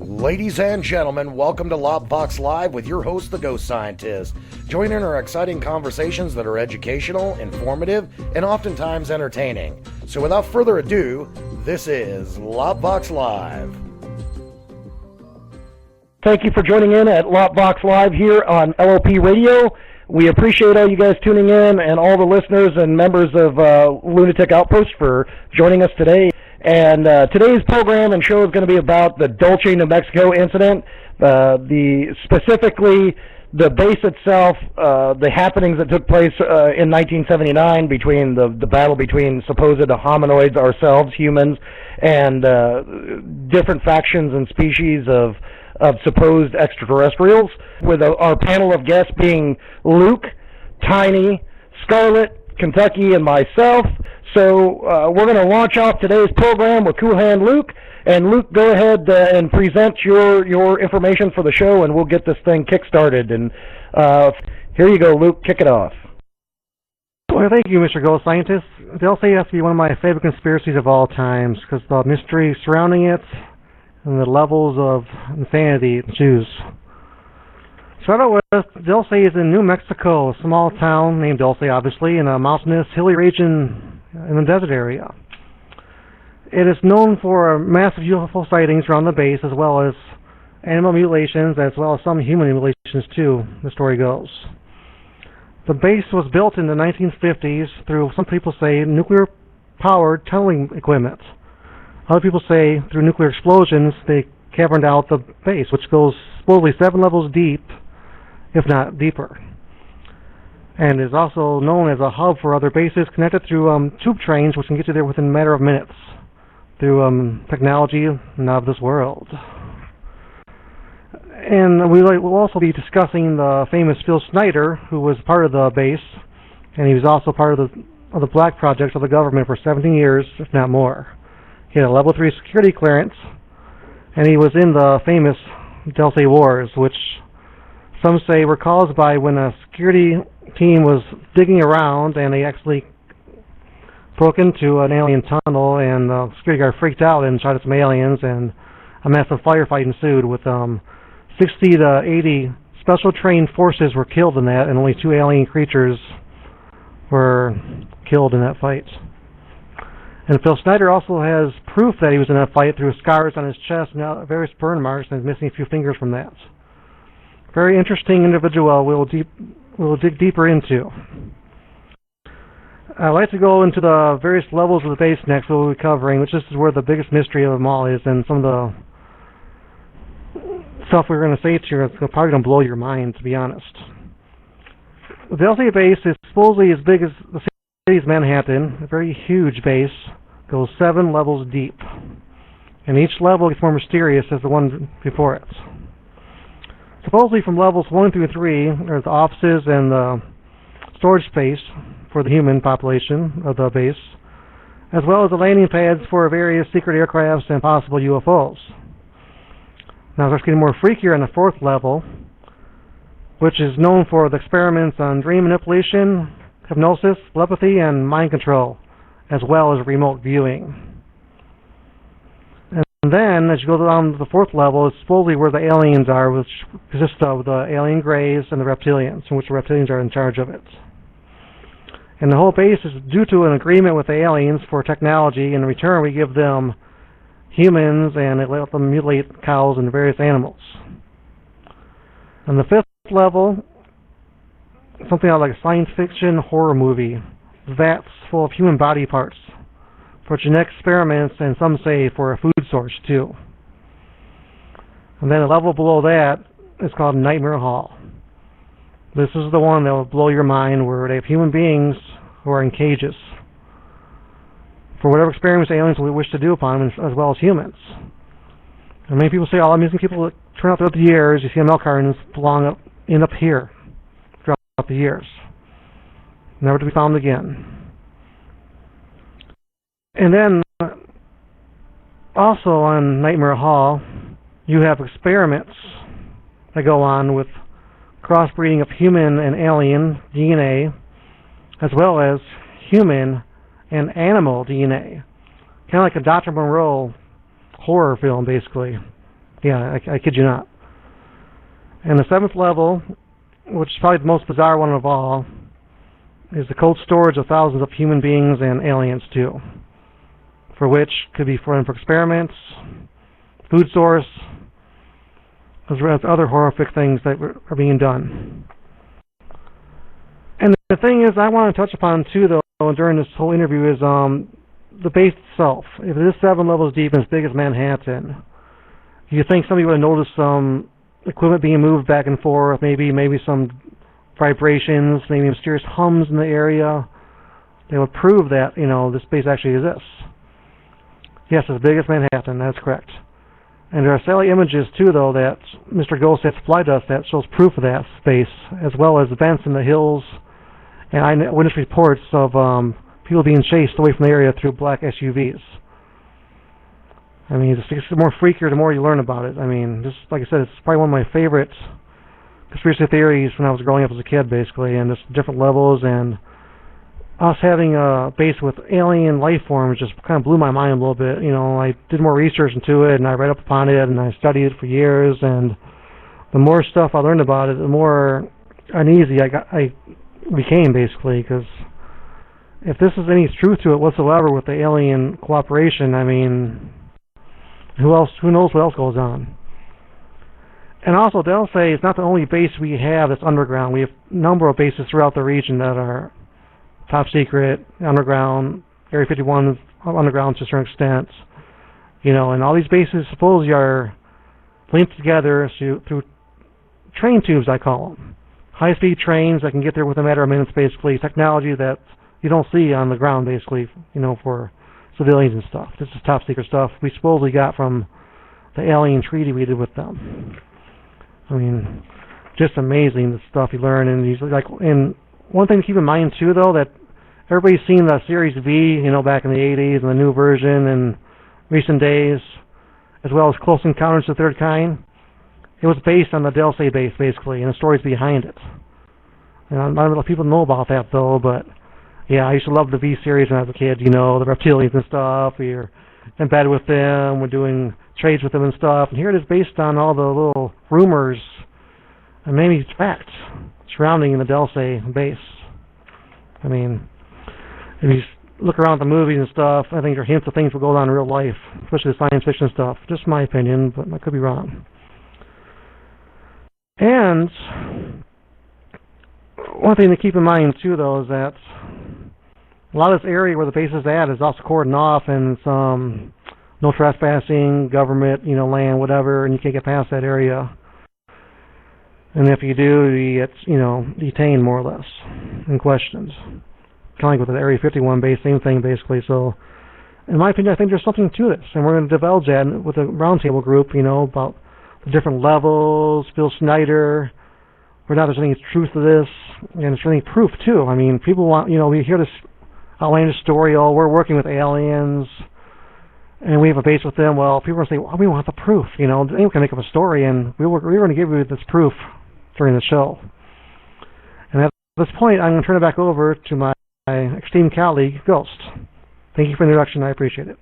Ladies and gentlemen, welcome to Lockbox Live with your host, the Ghost Scientist. Join in our exciting conversations that are educational, informative, and oftentimes entertaining. So without further ado, this is Lockbox Live. Thank you for joining in at Lockbox Live here on LOP Radio. We appreciate all you guys tuning in and all the listeners and members of Lunatic Outpost for joining us today. And today's program and show is going to be about the Dulce, New Mexico incident, specifically the base itself, the happenings that took place in 1979 between the battle between supposed hominoids, ourselves, humans, and different factions and species of supposed extraterrestrials, with our panel of guests being Luke, Tiny, Scarlette, Kentucky, and myself. So we're going to launch off today's program with Cool Hand Luke. And Luke, go ahead and present your information for the show, and we'll get this thing kick-started. And here you go, Luke. Kick it off. Well, thank you, Mr. Ghost Scientist. They'll say it has to be one of my favorite conspiracies of all times, because the mystery surrounding it and the levels of insanity it ensues. Start out with, Dulce is in New Mexico, a small town named Dulce, obviously, in a mountainous, hilly region in the desert area. It is known for massive UFO sightings around the base, as well as animal mutilations, as well as some human mutilations too, the story goes. The base was built in the 1950s through, some people say, nuclear-powered tunneling equipment. Other people say through nuclear explosions they caverned out the base, which goes supposedly 7 levels deep, if not deeper, and is also known as a hub for other bases connected through tube trains, which can get you there within a matter of minutes through technology not of this world. And we'll also be discussing the famous Phil Snyder, who was part of the base, and he was also part of the black projects of the government for 17 years, if not more. He had a level 3 security clearance, and he was in the famous Dulce Wars, which some say were caused by when a security team was digging around and they actually broke into an alien tunnel, and the security guard freaked out and shot at some aliens, and a massive firefight ensued with 60 to 80 special trained forces were killed in that, and only 2 alien creatures were killed in that fight. And Phil Snyder also has proof that he was in that fight through scars on his chest and various burn marks, and is missing a few fingers from that. Very interesting individual we'll dig deeper into. I'd like to go into the various levels of the base next we'll be covering, which is where the biggest mystery of them all is, and some of the stuff we're going to say to you is probably going to blow your mind, to be honest. The Dulce base is supposedly as big as the city of Manhattan, a very huge base, goes 7 levels deep, and each level gets more mysterious as the one before it. Supposedly from levels 1 through 3 are the offices and the storage space for the human population of the base, as well as the landing pads for various secret aircrafts and possible UFOs. Now it's getting more freakier on the 4th level, which is known for the experiments on dream manipulation, hypnosis, telepathy, and mind control, as well as remote viewing. And then, as you go down to the 4th level, it's supposedly where the aliens are, which consists of the alien greys and the reptilians, in which the reptilians are in charge of it. And the whole base is due to an agreement with the aliens for technology. In return, we give them humans, and they let them mutilate cows and various animals. And the 5th level, something like a science fiction horror movie, vats full of human body parts for genetic experiments, and some say for a food source too. And then a level below that is called Nightmare Hall. This is the one that will blow your mind, where they have human beings who are in cages for whatever experiments aliens we wish to do upon them, as well as humans. And many people say all amazing people that turn out throughout the years, you see on milk cartons, end up here throughout the years, never to be found again. And then, also on Nightmare Hall, you have experiments that go on with crossbreeding of human and alien DNA, as well as human and animal DNA. Kind of like a Dr. Monroe horror film, basically. Yeah, I kid you not. And the 7th level, which is probably the most bizarre one of all, is the cold storage of thousands of human beings and aliens too, for which could be for experiments, food source, as well as other horrific things that are being done. And the thing is, I want to touch upon too, though, during this whole interview, is the base itself. If it is 7 levels deep and as big as Manhattan, you think somebody would have noticed some equipment being moved back and forth, maybe some vibrations, maybe mysterious hums in the area. They would prove that, this base actually exists. Yes, as big as Manhattan, that's correct. And there are satellite images, too, though, that Mr. Ghost has supplied us that shows proof of that space, as well as events in the hills and eyewitness reports of people being chased away from the area through black SUVs. I mean, it's more freakier the more you learn about it. I mean, just like I said, it's probably one of my favorite conspiracy theories when I was growing up as a kid, basically, and just different levels, and us having a base with alien life forms just kind of blew my mind a little bit. I did more research into it, and I read up upon it, and I studied it for years, and the more stuff I learned about it, the more uneasy I became, basically, because if this is any truth to it whatsoever with the alien cooperation, I mean, who knows what else goes on. And also, they'll say it's not the only base we have that's underground. We have a number of bases throughout the region that are top secret, underground. Area 51 is underground to a certain extent. And all these bases supposedly are linked together through train tubes, I call them. High-speed trains that can get there within a matter of minutes, basically. Technology that you don't see on the ground, basically, for civilians and stuff. This is top secret stuff we supposedly got from the alien treaty we did with them. I mean, just amazing the stuff you learn. And one thing to keep in mind too, though, that everybody's seen the Series V, back in the 80s, and the new version in recent days, as well as Close Encounters of the Third Kind. It was based on the Dulce base, basically, and the stories behind it. And not a lot of people know about that, though, but yeah, I used to love the V series when I was a kid, the reptilians and stuff. We were in bed with them, we're doing trades with them and stuff, and here it is based on all the little rumors and maybe facts surrounding the Dulce base. I mean, if you look around the movies and stuff, I think there are hints of things that go on in real life, especially the science fiction stuff. Just my opinion, but I could be wrong. And one thing to keep in mind, too, though, is that a lot of this area where the base is at is also cordoned off, and it's no trespassing, government, land, whatever, and you can't get past that area. And if you do, you get, detained more or less and questioned. Kind of like with the Area 51 base, same thing, basically. So, in my opinion, I think there's something to this, and we're going to divulge that with a roundtable group, about the different levels, Bill Snyder, whether or not there's any truth to this, and there's any proof, too. I mean, people want, we hear this outlandish story, we're working with aliens, and we have a base with them. Well, people are going to say, we want the proof, anyone can make up a story, and we're going to give you this proof during the show. And at this point, I'm going to turn it back over to my esteemed colleague, Ghost. Thank you for the introduction. I appreciate it.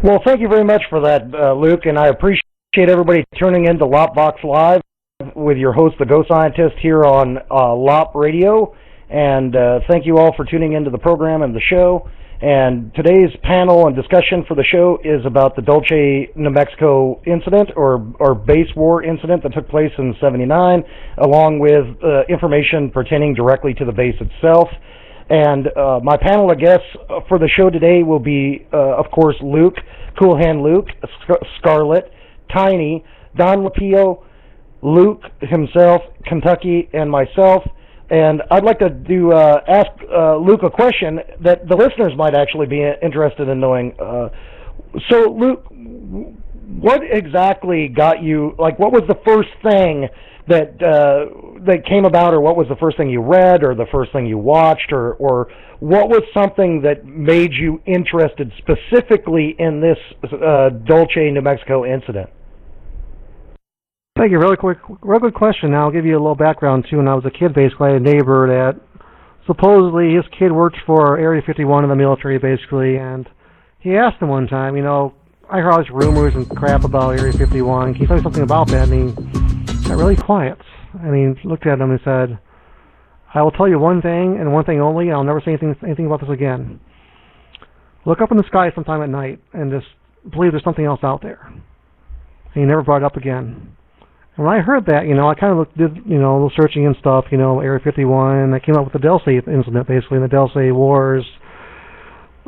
Well, thank you very much for that, Luke, and I appreciate everybody tuning in to Lopbox Live with your host, the Ghost Scientist, here on LOP Radio. And thank you all for tuning into the program and the show. And today's panel and discussion for the show is about the Dulce, New Mexico incident, or base war incident that took place in '79, along with information pertaining directly to the base itself. And my panel of guests for the show today will be, of course, Luke, Cool Hand Luke, Scarlette, Tiny, Don Limpio, Luke himself, Kentucky, and myself. And I'd like to ask Luke a question that the listeners might actually be interested in knowing. So, Luke, what exactly got you, what was the first thing that came about, or what was the first thing you read, or the first thing you watched, or what was something that made you interested specifically in this Dulce, New Mexico incident? Thank you. Real good question. Now, I'll give you a little background, too. When I was a kid, basically, I had a neighbor that supposedly his kid worked for Area 51 in the military, basically, and he asked him one time, I heard all these rumors and crap about Area 51. Can you tell me something about that? And he got really quiet. And he looked at him and said, I will tell you one thing and one thing only. I'll never say anything about this again. Look up in the sky sometime at night and just believe there's something else out there. And he never brought it up again. And when I heard that, I kind of did, a little searching and stuff, Area 51, and I came up with the Dulce incident, basically, and the Dulce wars,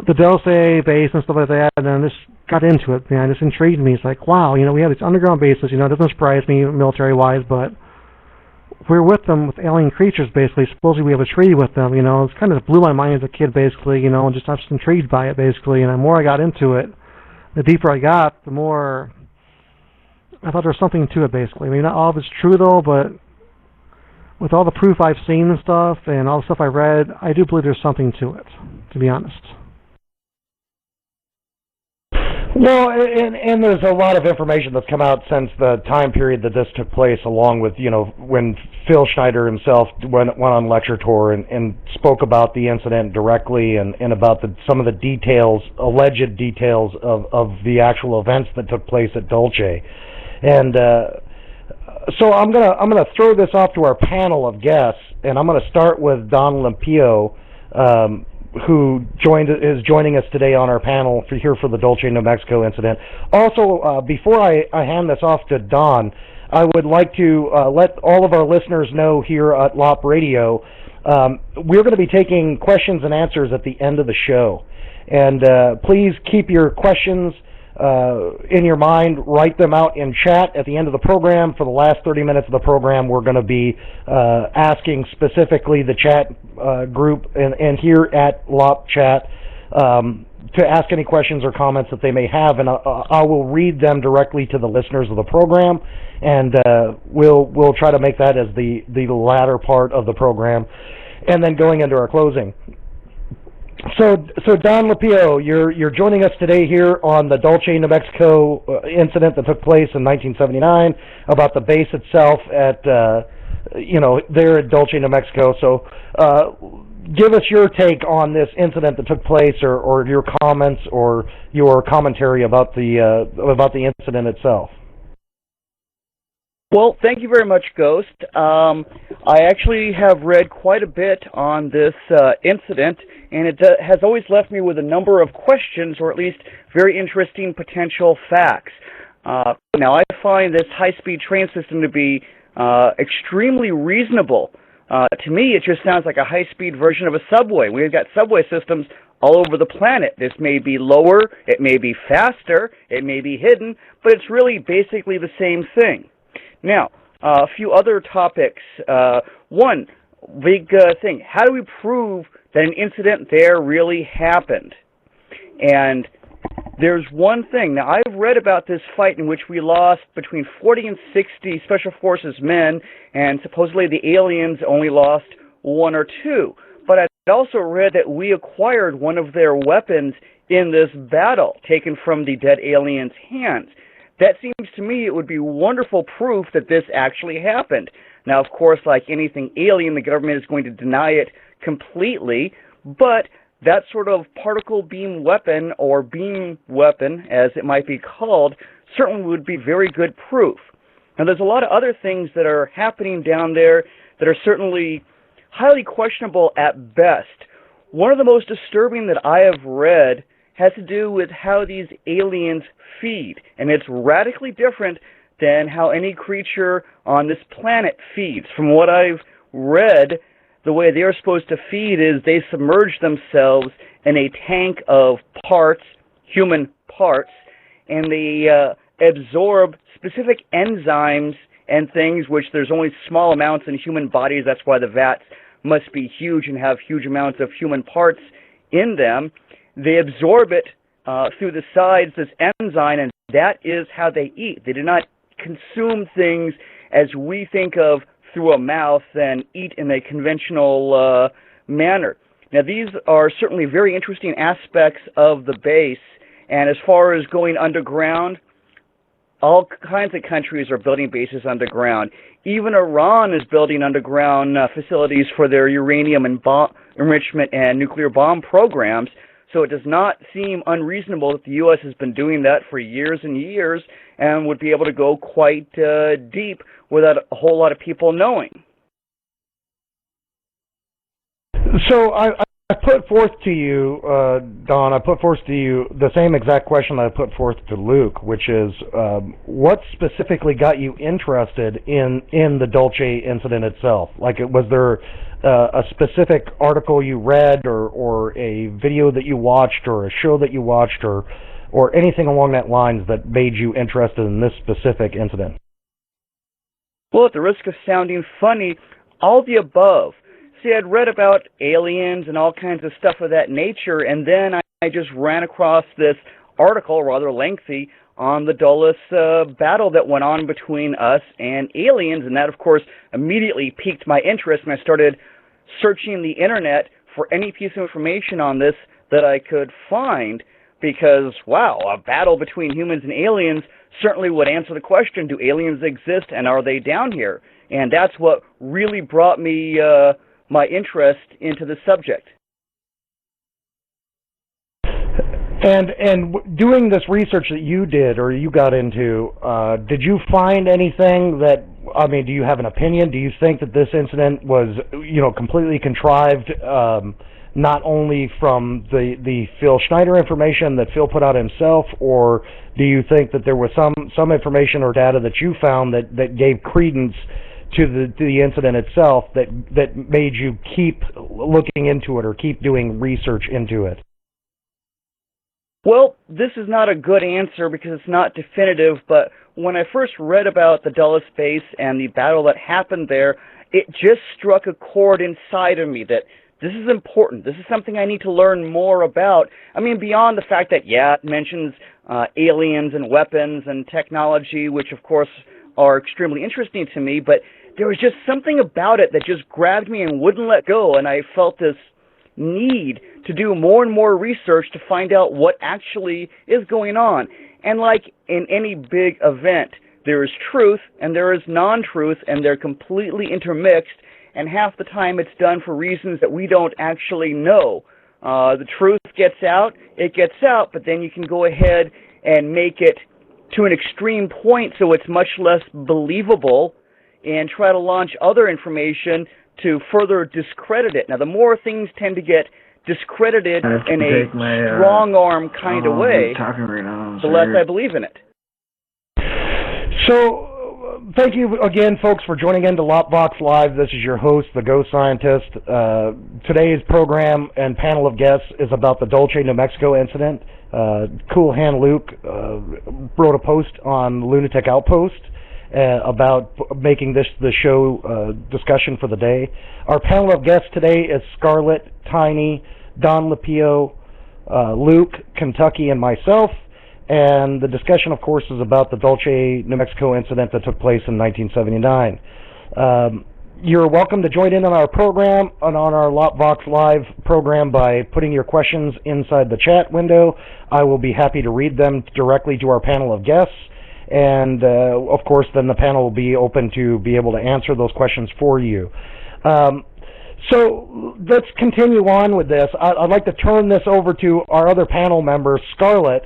the Dulce base and stuff like that, and then just got into it, man. It just intrigued me. It's like, wow, we have these underground bases, it doesn't surprise me military-wise, but we're with them, with alien creatures, basically. Supposedly we have a treaty with them, It's kind of blew my mind as a kid, basically, and I was just intrigued by it, basically, and the more I got into it, the deeper I got, the more I thought there was something to it, basically. I mean, not all of it's true, though, but with all the proof I've seen and stuff, and all the stuff I read, I do believe there's something to it, to be honest. Well, and there's a lot of information that's come out since the time period that this took place, along with, when Phil Schneider himself went on lecture tour and spoke about the incident directly and about some of the details, alleged details of the actual events that took place at Dulce. And so I'm gonna throw this off to our panel of guests, and I'm gonna start with Don Limpio, who is joining us today on our panel for the Dulce, New Mexico incident. Also, before I hand this off to Don, I would like to let all of our listeners know here at LOP Radio, we're going to be taking questions and answers at the end of the show. And please keep your questions in your mind, write them out in chat at the end of the program. For the last 30 minutes of the program, we're going to be asking specifically the chat group and here at LOP Chat to ask any questions or comments that they may have, and I will read them directly to the listeners of the program, and we'll try to make that as the latter part of the program, and then going into our closing. So Don Limpio, you're joining us today here on the Dulce, New Mexico incident that took place in 1979 about the base itself at there at Dulce, New Mexico. So give us your take on this incident that took place, or your comments or your commentary about the incident itself. Well, thank you very much, Ghost. I actually have read quite a bit on this incident, and it has always left me with a number of questions, or at least very interesting potential facts. Now, I find this high-speed train system to be extremely reasonable. To me, it just sounds like a high-speed version of a subway. We've got subway systems all over the planet. This may be lower, it may be faster, it may be hidden, but it's really basically the same thing. Now, a few other topics. One big thing, how do we prove that an incident there really happened? And there's one thing. Now, I've read about this fight in which we lost between 40 and 60 Special Forces men, and supposedly the aliens only lost 1 or 2. But I also read that we acquired one of their weapons in this battle, taken from the dead aliens' hands. That seems to me it would be wonderful proof that this actually happened. Now, of course, like anything alien, the government is going to deny it completely, but that sort of particle beam weapon, or beam weapon, as it might be called, certainly would be very good proof. Now, there's a lot of other things that are happening down there that are certainly highly questionable at best. One of the most disturbing that I have read has to do with how these aliens feed, and it's radically different than how any creature on this planet feeds. From what I've read, the way they're supposed to feed is they submerge themselves in a tank of parts, human parts, and they absorb specific enzymes and things which there's only small amounts in human bodies. That's why the vats must be huge and have huge amounts of human parts in them. They absorb it through the sides, this enzyme, and that is how they eat. They do not consume things as we think of through a mouth and eat in a conventional manner. Now, these are certainly very interesting aspects of the base, and as far as going underground, all kinds of countries are building bases underground. Even Iran is building underground facilities for their uranium and bomb enrichment and nuclear bomb programs. So it does not seem unreasonable that the U.S. has been doing that for years and years and would be able to go quite deep without a whole lot of people knowing. So I put forth to you, Don, I put forth to you the same exact question that I put forth to Luke, which is what specifically got you interested in the Dulce incident itself? Like, was there a specific article you read or a video that you watched or a show that you watched or anything along that lines that made you interested in this specific incident? Well, at the risk of sounding funny, all the above. See, I'd read about aliens and all kinds of stuff of that nature, and then I just ran across this article, rather lengthy, on the Dulce battle that went on between us and aliens, and that, of course, immediately piqued my interest, and I started searching the internet for any piece of information on this that I could find, because, wow, a battle between humans and aliens certainly would answer the question, do aliens exist and are they down here? And that's what really brought me my interest into the subject. And doing this research that you did or you got into, did you find anything that, I mean, do you have an opinion? Do you think that this incident was, completely contrived, not only from the Phil Schneider information that Phil put out himself, or do you think that there was some information or data that you found that gave credence to the incident itself that made you keep looking into it or keep doing research into it? Well, this is not a good answer because it's not definitive, but when I first read about the Dulce base and the battle that happened there, it just struck a chord inside of me that this is important. This is something I need to learn more about. I mean, beyond the fact that, it mentions aliens and weapons and technology, which, of course, are extremely interesting to me, but there was just something about it that just grabbed me and wouldn't let go, and I felt this need to do more and more research to find out what actually is going on. And like in any big event, there is truth and there is non-truth, and they're completely intermixed, and half the time it's done for reasons that we don't actually know. The truth gets out, but then you can go ahead and make it to an extreme point so it's much less believable, and try to launch other information to further discredit it. Now, the more things tend to get discredited in a strong-arm kind of way, the less I believe in it. So, thank you again, folks, for joining in to Lockbox Live. This is your host, the Ghost Scientist. Today's program and panel of guests is about the Dulce, New Mexico incident. Cool Hand Luke wrote a post on Lunatic Outpost about making this the show discussion for the day. Our panel of guests today is Scarlette, Tiny, Don Limpio, Luke, Kentucky, and myself. And the discussion, of course, is about the Dulce, New Mexico incident that took place in 1979. You're welcome to join in on our program and on our Lockbox Live program by putting your questions inside the chat window. I will be happy to read them directly to our panel of guests. And, of course, then the panel will be open to be able to answer those questions for you. So let's continue on with this. I'd like to turn this over to our other panel member, Scarlette.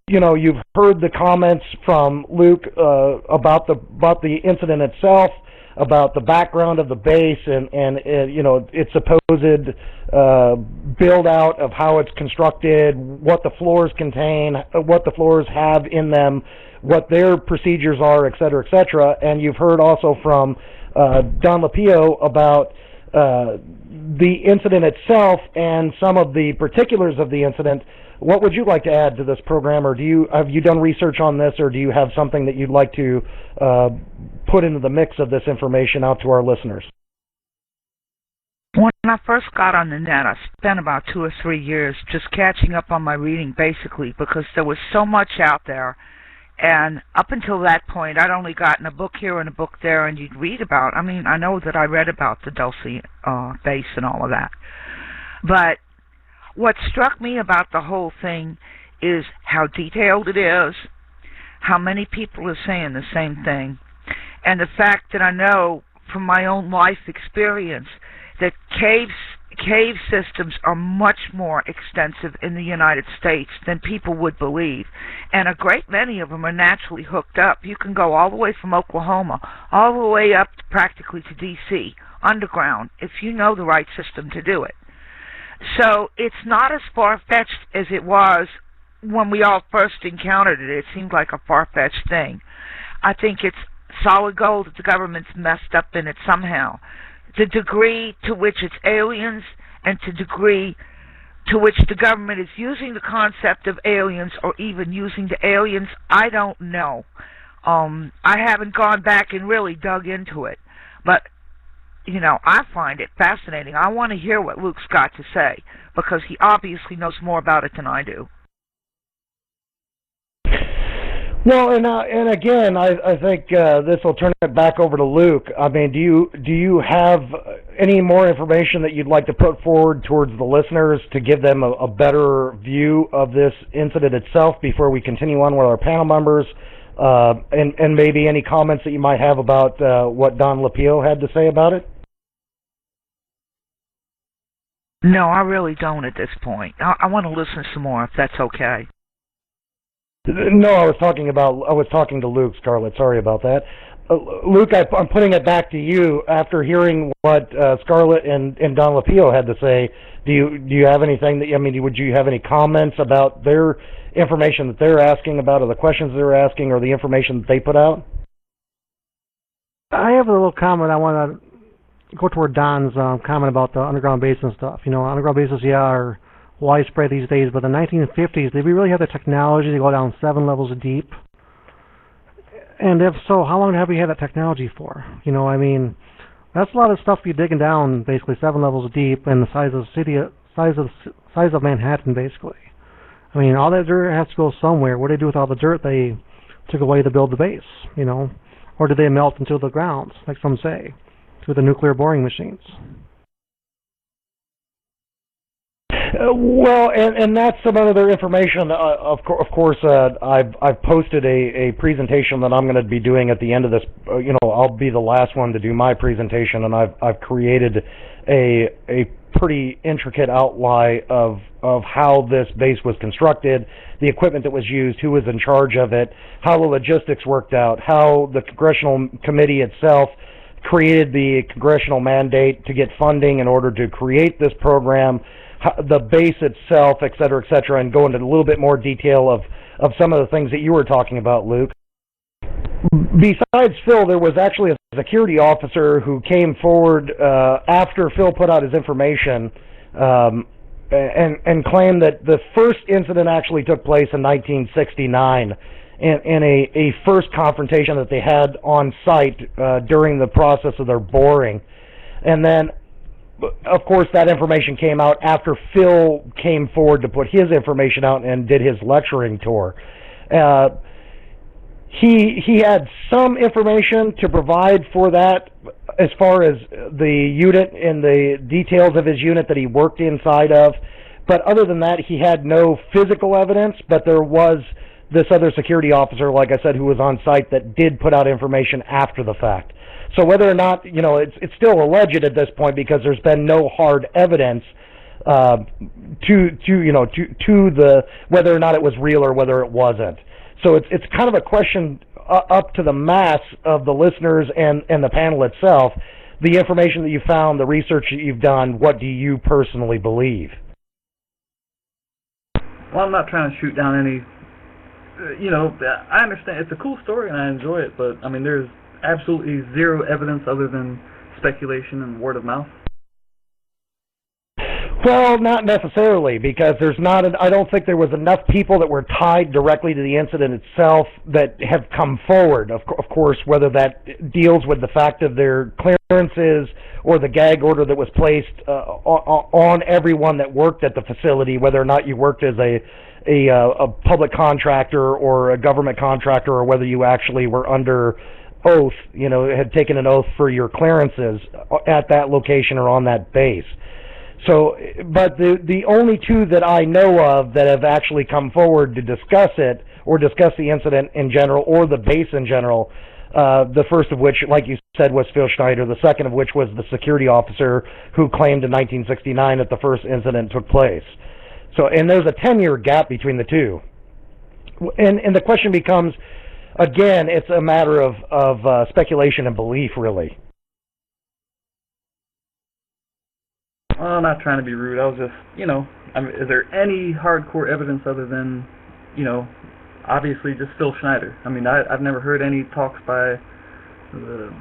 You've heard the comments from Luke about the incident itself, about the background of the base and its supposed build out of how it's constructed, what the floors contain, what the floors have in them, what their procedures are, et cetera, and you've heard also from Don Limpio about the incident itself and some of the particulars of the incident. What would you like to add to this program, or have you done research on this, or do you have something that you'd like to put into the mix of this information out to our listeners? When I first got on the net, I spent about 2 or 3 years just catching up on my reading, basically, because there was so much out there. And up until that point, I'd only gotten a book here and a book there, and you'd read about. I mean, I know that I read about the Dulce base and all of that. But what struck me about the whole thing is how detailed it is, how many people are saying the same thing, and the fact that I know from my own life experience that caves cave systems are much more extensive in the United States than people would believe, and a great many of them are naturally hooked up. You can go all the way from Oklahoma all the way up practically to D.C. underground if you know the right system to do it. So it's not as far-fetched as it was when we all first encountered it. It seemed like a far-fetched thing. I think it's solid gold that the government's messed up in it somehow. The degree to which it's aliens and to the degree to which the government is using the concept of aliens or even using the aliens, I don't know. I haven't gone back and really dug into it. But, you know, I find it fascinating. I want to hear what Luke's got to say because he obviously knows more about it than I do. Well, and again, I think this will turn it back over to Luke. I mean, do you have any more information that you'd like to put forward towards the listeners to give them a better view of this incident itself before we continue on with our panel members, and maybe any comments that you might have about what Don Limpio had to say about it? No, I really don't at this point. I want to listen some more, if that's okay. No, I was talking to Luke, Scarlette. Sorry about that. Luke, I'm putting it back to you after hearing what Scarlette and Don Limpio had to say. Do you have anything that, I mean, would you have any comments about their information that they're asking about, or the questions they're asking, or the information that they put out? I have a little comment. I want to go toward Don's comment about the underground base and stuff. You know, underground bases, are widespread these days, but in the 1950s, did we really have the technology to go down 7 levels deep? And if so, how long have we had that technology for? You know, I mean, that's a lot of stuff you're digging down, basically 7 levels deep, and the size of the city, size of Manhattan, basically. I mean, all that dirt has to go somewhere. What do they do with all the dirt they took away to build the base? You know, or did they melt into the ground, like some say, through the nuclear boring machines? Well, and that's some other information. Of course, I've posted a presentation that I'm going to be doing at the end of this. You know, I'll be the last one to do my presentation, and I've created a pretty intricate outline of how this base was constructed, the equipment that was used, who was in charge of it, how the logistics worked out, how the congressional committee itself created the congressional mandate to get funding in order to create this program, the base itself, et cetera, and go into a little bit more detail of some of the things that you were talking about, Luke. Besides Phil, there was actually a security officer who came forward after Phil put out his information and claimed that the first incident actually took place in 1969 in a first confrontation that they had on site during the process of their boring. And then, of course, that information came out after Phil came forward to put his information out and did his lecturing tour. He had some information to provide for that as far as the unit and the details of his unit that he worked inside of. But other than that, he had no physical evidence, but there was this other security officer, like I said, who was on site that did put out information after the fact. So whether or not, you know, it's still alleged at this point because there's been no hard evidence to the whether or not it was real or whether it wasn't. So it's kind of a question up to the mass of the listeners and the panel itself. The information that you found, the research that you've done, what do you personally believe? Well, I'm not trying to shoot down any, I understand. It's a cool story and I enjoy it, but, I mean, there's absolutely zero evidence other than speculation and word of mouth. Well, not necessarily, because I don't think there was enough people that were tied directly to the incident itself that have come forward. Of course, whether that deals with the fact of their clearances or the gag order that was placed on everyone that worked at the facility, whether or not you worked as a public contractor or a government contractor, or whether you actually were under oath, had taken an oath for your clearances at that location or on that base. So, but the only two that I know of that have actually come forward to discuss it or discuss the incident in general or the base in general The first of which, like you said, was Phil Schneider. The second of which was the security officer who claimed in 1969 that the first incident took place. So, and there's a 10-year gap between the two. And the question becomes, again, it's a matter of speculation and belief, really. I'm not trying to be rude. I was just, is there any hardcore evidence other than, obviously just Phil Schneider? I mean, I've never heard any talks by the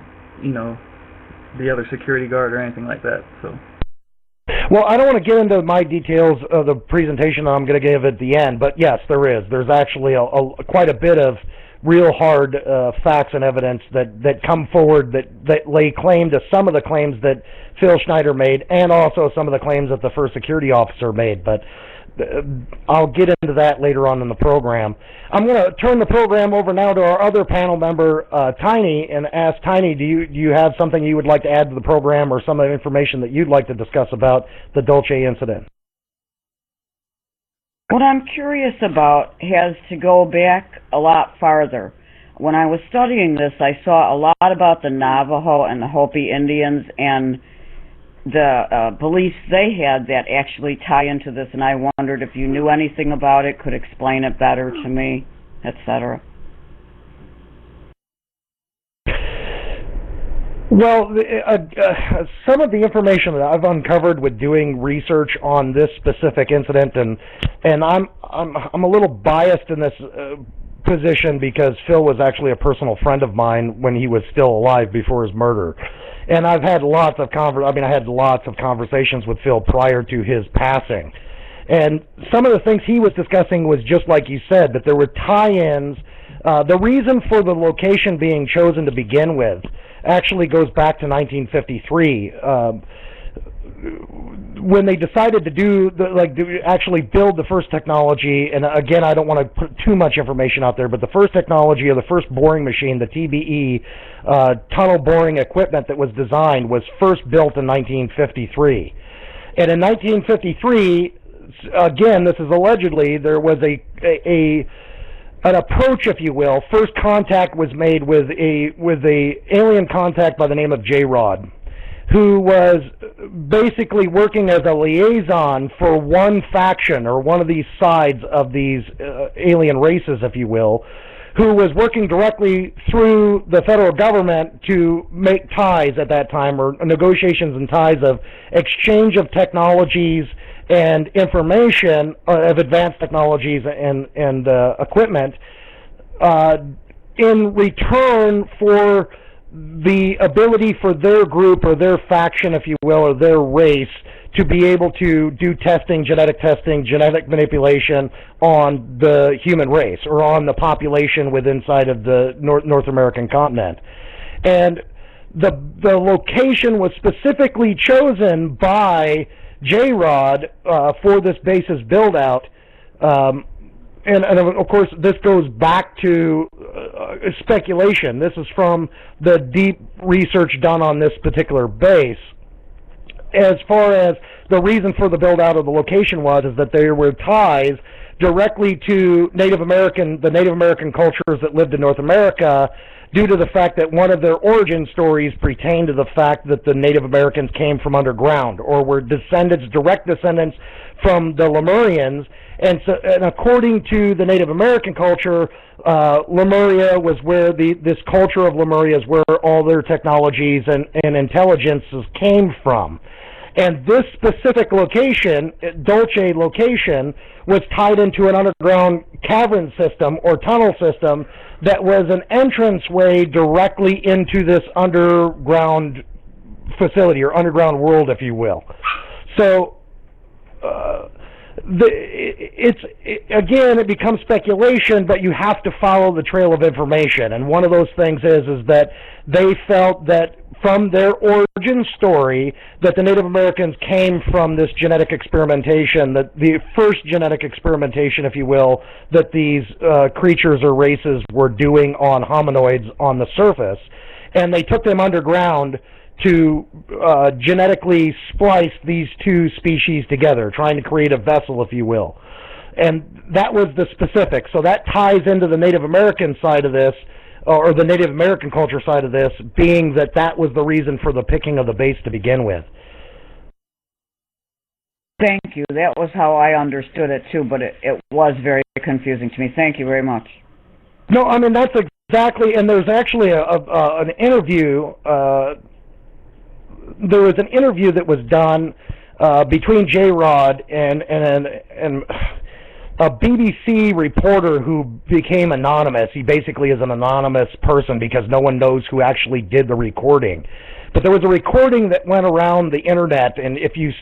other security guard or anything like that. So. Well, I don't want to get into my details of the presentation that I'm going to give at the end, but yes, there is. There's actually quite a bit of real hard facts and evidence that come forward that lay claim to some of the claims that Phil Schneider made, and also some of the claims that the first security officer made. But I'll get into that later on in the program. I'm going to turn the program over now to our other panel member, Tiny, and ask Tiny, do you have something you would like to add to the program, or some of the information that you'd like to discuss about the Dulce incident? What I'm curious about has to go back a lot farther. When I was studying this, I saw a lot about the Navajo and the Hopi Indians and the beliefs they had that actually tie into this, and I wondered if you knew anything about it, could explain it better to me, etc. Well, some of the information that I've uncovered with doing research on this specific incident, and I'm a little biased in this position because Phil was actually a personal friend of mine when he was still alive before his murder, and I've had lots of conversations with Phil prior to his passing, and some of the things he was discussing was just like you said, that there were tie-ins. The reason for the location being chosen to begin with actually goes back to 1953, when they decided to actually build the first technology. And again, I don't want to put too much information out there, but the first technology, or the first boring machine, the TBE tunnel boring equipment that was designed, was first built in 1953. And in 1953, again, this is allegedly, there was an approach, if you will. First contact was made with a alien contact by the name of J-Rod, who was basically working as a liaison for one faction, or one of these sides of these alien races, if you will, who was working directly through the federal government to make ties at that time, or negotiations and ties of exchange of technologies and information, of advanced technologies and equipment, in return for the ability for their group, or their faction, if you will, or their race, to be able to do testing, genetic manipulation on the human race, or on the population inside of the North American continent. And the location was specifically chosen by J-Rod for this base's build-out, and of course this goes back to speculation. This is from the deep research done on this particular base. As far as the reason for the build-out of the location is that there were ties directly to the Native American cultures that lived in North America, due to the fact that one of their origin stories pertained to the fact that the Native Americans came from underground, or were direct descendants from the Lemurians. And according to the Native American culture, Lemuria was where this culture of Lemuria is where all their technologies and intelligences came from. And this specific location, Dulce location, was tied into an underground cavern system, or tunnel system, that was an entranceway directly into this underground facility, or underground world, if you will. So, it becomes speculation, but you have to follow the trail of information. And one of those things is that they felt that from their origin story, that the Native Americans came from this genetic experimentation, that the first genetic experimentation, if you will, that these creatures or races were doing on hominoids on the surface. And they took them underground to genetically splice these two species together, trying to create a vessel, if you will. And that was the specific. So that ties into the Native American side of this, or the Native American culture side of this, being that that was the reason for the picking of the base to begin with. Thank you. That was how I understood it too, but it was very confusing to me. Thank you very much. No, I mean, that's exactly, and there's actually an interview, there was an interview that was done between J-Rod and a BBC reporter who became anonymous. He basically is an anonymous person because no one knows who actually did the recording. But there was a recording that went around the internet, and if you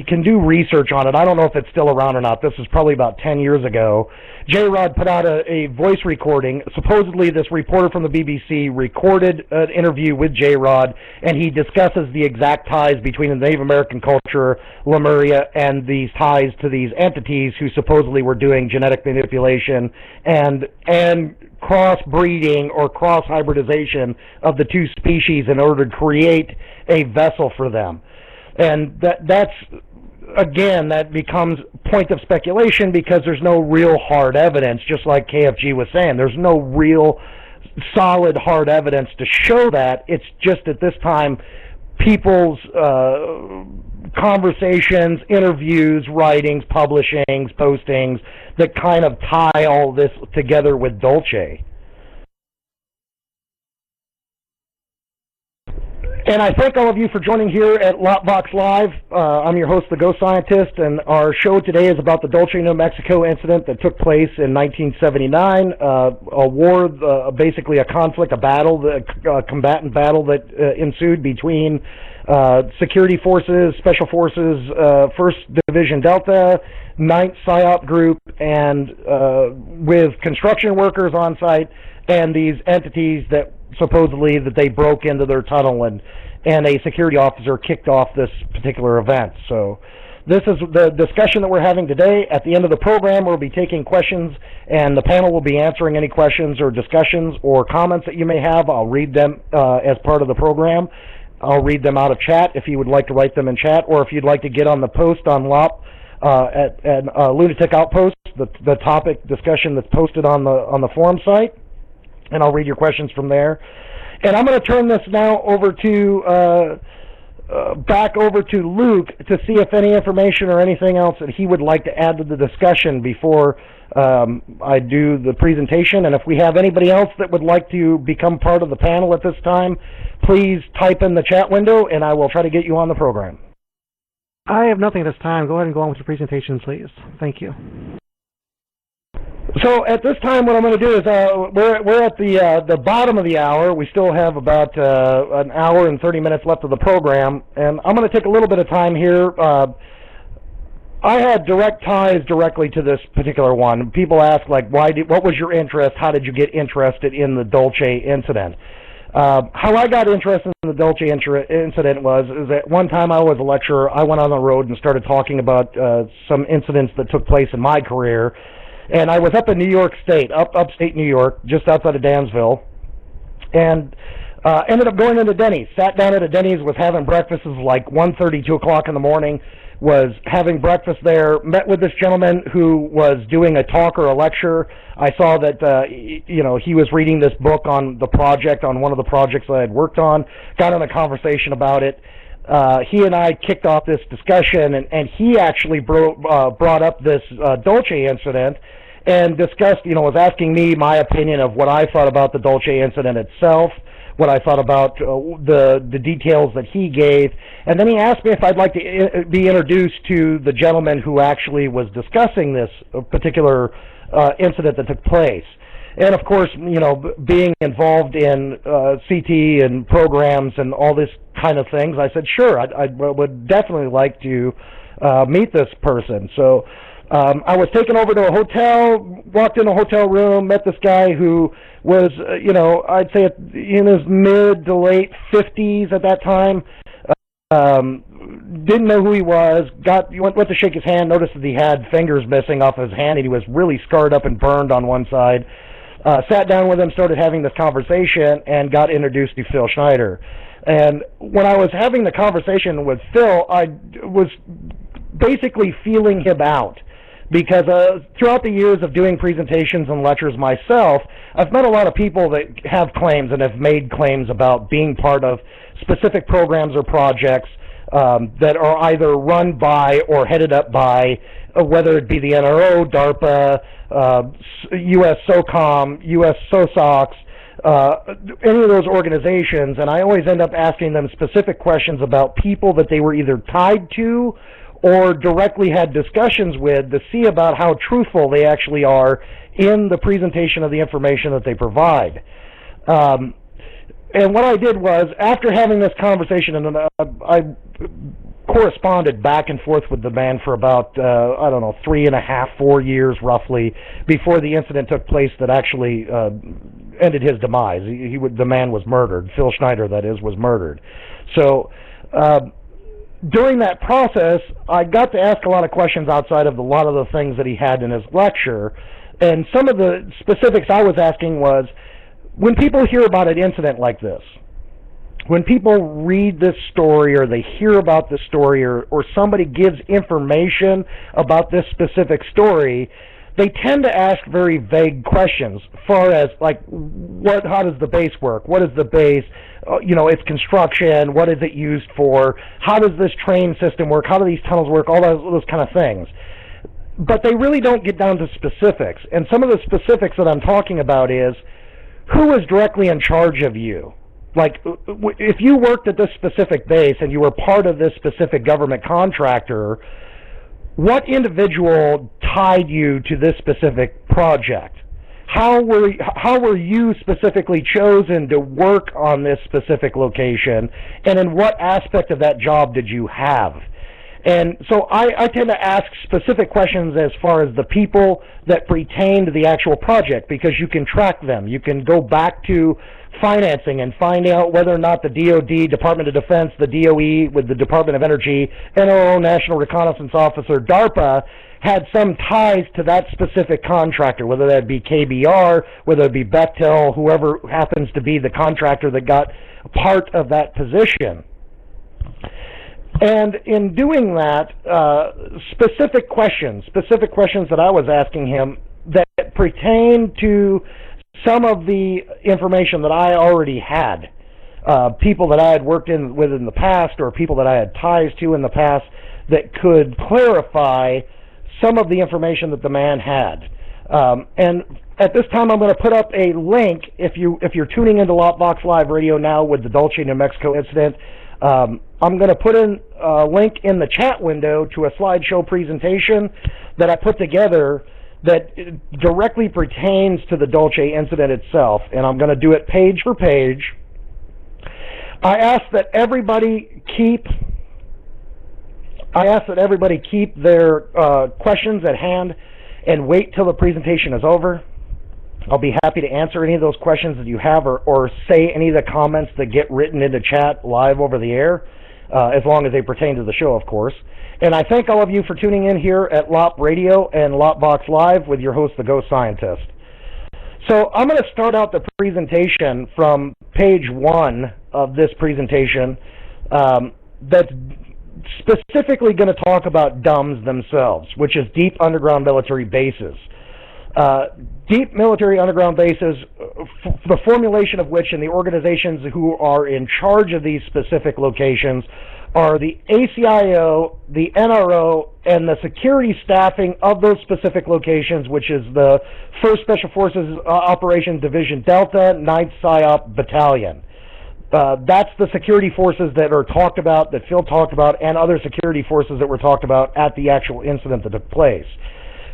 can do research on it, I don't know if it's still around or not. This was probably about 10 years ago. J-Rod put out a voice recording. Supposedly, this reporter from the BBC recorded an interview with J-Rod, and he discusses the exact ties between the Native American culture, Lemuria, and these ties to these entities who supposedly were doing genetic manipulation and cross-breeding or cross-hybridization of the two species in order to create a vessel for them. And that's, again, that becomes point of speculation because there's no real hard evidence, just like KFG was saying. There's no real solid hard evidence to show that. It's just at this time people's conversations, interviews, writings, publishings, postings that kind of tie all this together with Dulce. And I thank all of you for joining here at Lockbox Live. I'm your host, The Ghost Scientist, and our show today is about the Dulce, New Mexico incident that took place in 1979, a war, basically a conflict, a battle, a combatant battle that ensued between security forces, special forces, 1st Division Delta, 9th PSYOP group, and with construction workers on site and these entities that supposedly that they broke into their tunnel and a security officer kicked off this particular event. So this is the discussion that we're having today. At the end of the program, we'll be taking questions, and the panel will be answering any questions or discussions or comments that you may have. I'll read them as part of the program. I'll read them out of chat if you would like to write them in chat, or if you'd like to get on the post on LOP at Lunatic Outpost, the topic discussion that's posted on the forum site. And I'll read your questions from there. And I'm going to turn this now over to back over to Luke to see if any information or anything else that he would like to add to the discussion before I do the presentation. And if we have anybody else that would like to become part of the panel at this time, please type in the chat window, and I will try to get you on the program. I have nothing at this time. Go ahead and go on with your presentation, please. Thank you. So at this time, what I'm going to do is we're at the bottom of the hour. We still have about an hour and 30 minutes left of the program, and I'm going to take a little bit of time here. I had direct ties directly to this particular one. People ask, like, what was your interest? How did you get interested in the Dulce incident? How I got interested in the Dulce incident is that one time I was a lecturer. I went on the road and started talking about some incidents that took place in my career. And I was up in New York State, upstate New York, just outside of Dansville, and ended up going into Denny's. Sat down at a Denny's, was having breakfast. It was like 1:30, 2 o'clock in the morning. Was having breakfast there. Met with this gentleman who was doing a talk or a lecture. I saw that he was reading this book on the project, on one of the projects that I had worked on. Got in a conversation about it. He and I kicked off this discussion, and he actually brought up this Dulce incident and discussed, was asking me my opinion of what I thought about the Dulce incident itself, what I thought about the details that he gave, and then he asked me if I'd like to be introduced to the gentleman who actually was discussing this particular incident that took place. And of course, being involved in CT and programs and all this kind of things, I said, sure, I would definitely like to meet this person. So I was taken over to a hotel, walked in a hotel room, met this guy who was, I'd say in his mid to late 50s at that time. Didn't know who he was. Went to shake his hand, noticed that he had fingers missing off his hand, and he was really scarred up and burned on one side. Sat down with him, started having this conversation, and got introduced to Phil Schneider. And when I was having the conversation with Phil, I was basically feeling him out because throughout the years of doing presentations and lectures myself, I've met a lot of people that have claims and have made claims about being part of specific programs or projects that are either run by or headed up by, whether it be the NRO, DARPA, U.S. SOCOM, U.S. SOSOX, any of those organizations, and I always end up asking them specific questions about people that they were either tied to or directly had discussions with to see about how truthful they actually are in the presentation of the information that they provide. And what I did was, after having this conversation, and I corresponded back and forth with the man for about, 3.5, 4 years roughly, before the incident took place that actually ended his demise. The man was murdered. Phil Schneider, that is, was murdered. So during that process, I got to ask a lot of questions outside of a lot of the things that he had in his lecture. And some of the specifics I was asking was, when people hear about an incident like this, when people read this story or they hear about this story or somebody gives information about this specific story, they tend to ask very vague questions as far as, like, how does the base work? What is the base? Its construction, what is it used for? How does this train system work? How do these tunnels work? All those kind of things. But they really don't get down to specifics. And some of the specifics that I'm talking about is, who is directly in charge of you? Like, if you worked at this specific base and you were part of this specific government contractor, what individual tied you to this specific project? How were you specifically chosen to work on this specific location, and in what aspect of that job did you have? And so I tend to ask specific questions as far as the people that pertain to the actual project, because you can track them. You can go back to financing and find out whether or not the DOD, Department of Defense, the DOE with the Department of Energy, NRO, National Reconnaissance Officer, DARPA, had some ties to that specific contractor, whether that be KBR, whether it be Bechtel, whoever happens to be the contractor that got part of that position. And in doing that, specific questions that I was asking him that pertain to some of the information that I already had, people that I had worked with in the past, or people that I had ties to in the past, that could clarify some of the information that the man had. And at this time, I'm going to put up a link. If you're tuning into Lockbox Live Radio now with the Dulce, New Mexico incident, I'm going to put in a link in the chat window to a slideshow presentation that I put together that directly pertains to the Dulce incident itself, and I'm going to do it page for page. I ask that everybody keep their questions at hand and wait till the presentation is over. I'll be happy to answer any of those questions that you have, or say any of the comments that get written into chat live over the air, as long as they pertain to the show, of course. And I thank all of you for tuning in here at LOP Radio and LOPbox Live with your host, the Ghost Scientist. So I'm going to start out the presentation from page 1 of this presentation, that's specifically going to talk about DUMBs themselves, which is Deep Underground Military Bases. Deep military underground bases, the formulation of which and the organizations who are in charge of these specific locations are the ACIO, the NRO, and the security staffing of those specific locations, which is the 1st Special Forces Operations Division Delta, 9th PSYOP Battalion. That's the security forces that are talked about, that Phil talked about, and other security forces that were talked about at the actual incident that took place.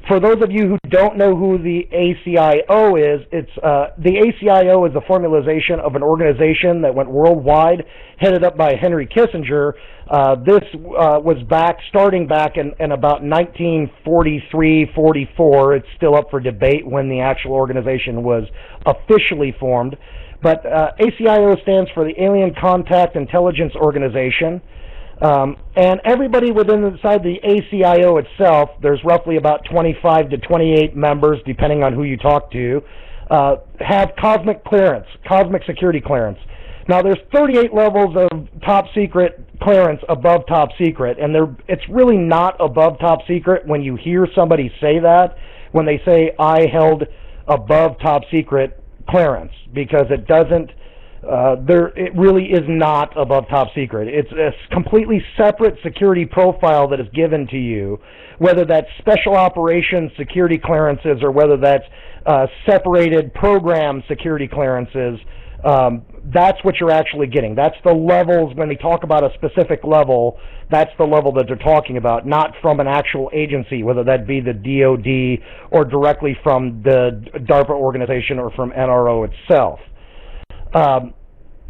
For those of you who don't know who the ACIO is, the ACIO is the formalization of an organization that went worldwide, headed up by Henry Kissinger. This was starting back in about 1943-44. It's still up for debate when the actual organization was officially formed. But ACIO stands for the Alien Contact Intelligence Organization. And everybody inside the ACIO itself, there's roughly about 25 to 28 members, depending on who you talk to, have cosmic security clearance. Now, there's 38 levels of top secret clearance above top secret, and it's really not above top secret when you hear somebody say that, when they say, I held above top secret clearance, because it doesn't, it really is not above top secret. It's a completely separate security profile that is given to you, whether that's special operations security clearances or whether that's separated program security clearances. That's what you're actually getting. That's the levels, when they talk about a specific level, that's the level that they're talking about, not from an actual agency, whether that be the DoD or directly from the DARPA organization or from NRO itself.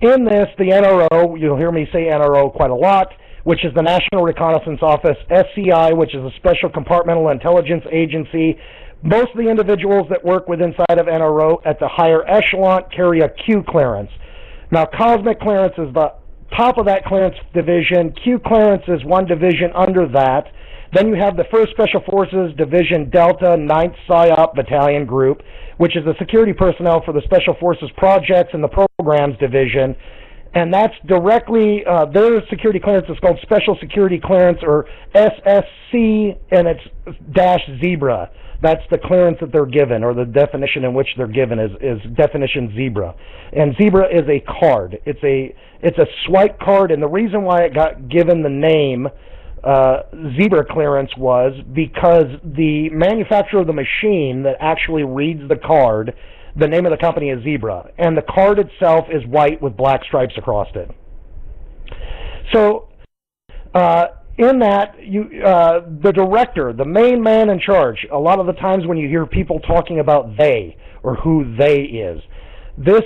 In this, the NRO, you'll hear me say NRO quite a lot, which is the National Reconnaissance Office, SCI, which is a special compartmental intelligence agency. Most of the individuals that work with inside of NRO at the higher echelon carry a Q clearance. Now, cosmic clearance is the top of that clearance division. Q clearance is one division under that. Then you have the 1st Special Forces Division Delta 9th PSYOP Battalion Group, which is the security personnel for the Special Forces Projects and the Programs Division. And that's directly, their security clearance is called Special Security Clearance, or SSC, and it's -Zebra. That's the clearance that they're given, or the definition in which they're given is definition Zebra. And Zebra is a card. It's a swipe card, and the reason why it got given the name Zebra clearance was because the manufacturer of the machine that actually reads the card, the name of the company is Zebra, and the card itself is white with black stripes across it. So in that, the director, the main man in charge, a lot of the times when you hear people talking about they or who they is, this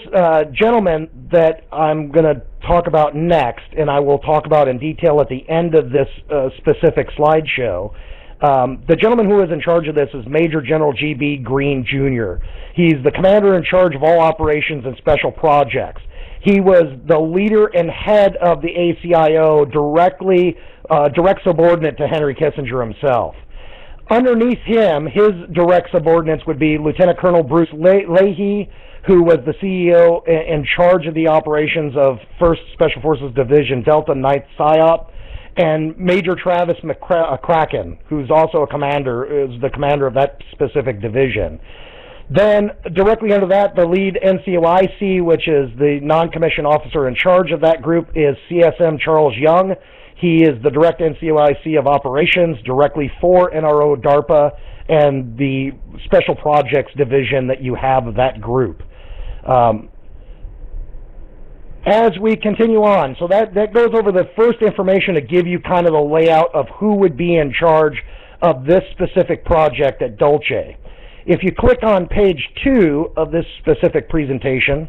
gentleman that I'm going to talk about next, and I will talk about in detail at the end of this specific slideshow, the gentleman who is in charge of this is Major General G.B. Green, Jr. He's the commander in charge of all operations and special projects. He was the leader and head of the ACIO, direct subordinate to Henry Kissinger himself. Underneath him, his direct subordinates would be Lieutenant Colonel Bruce Leahy, who was the CEO in charge of the operations of 1st Special Forces Division Delta 9th PSYOP, and Major Travis McCracken, who's also is the commander of that specific division. Then, directly under that, the lead NCOIC, which is the non-commissioned officer in charge of that group, is CSM Charles Young. He is the direct NCOIC of operations directly for NRO, DARPA, and the Special Projects Division that you have of that group. As we continue on, so that goes over the first information to give you kind of the layout of who would be in charge of this specific project at Dulce. If you click on page 2 of this specific presentation,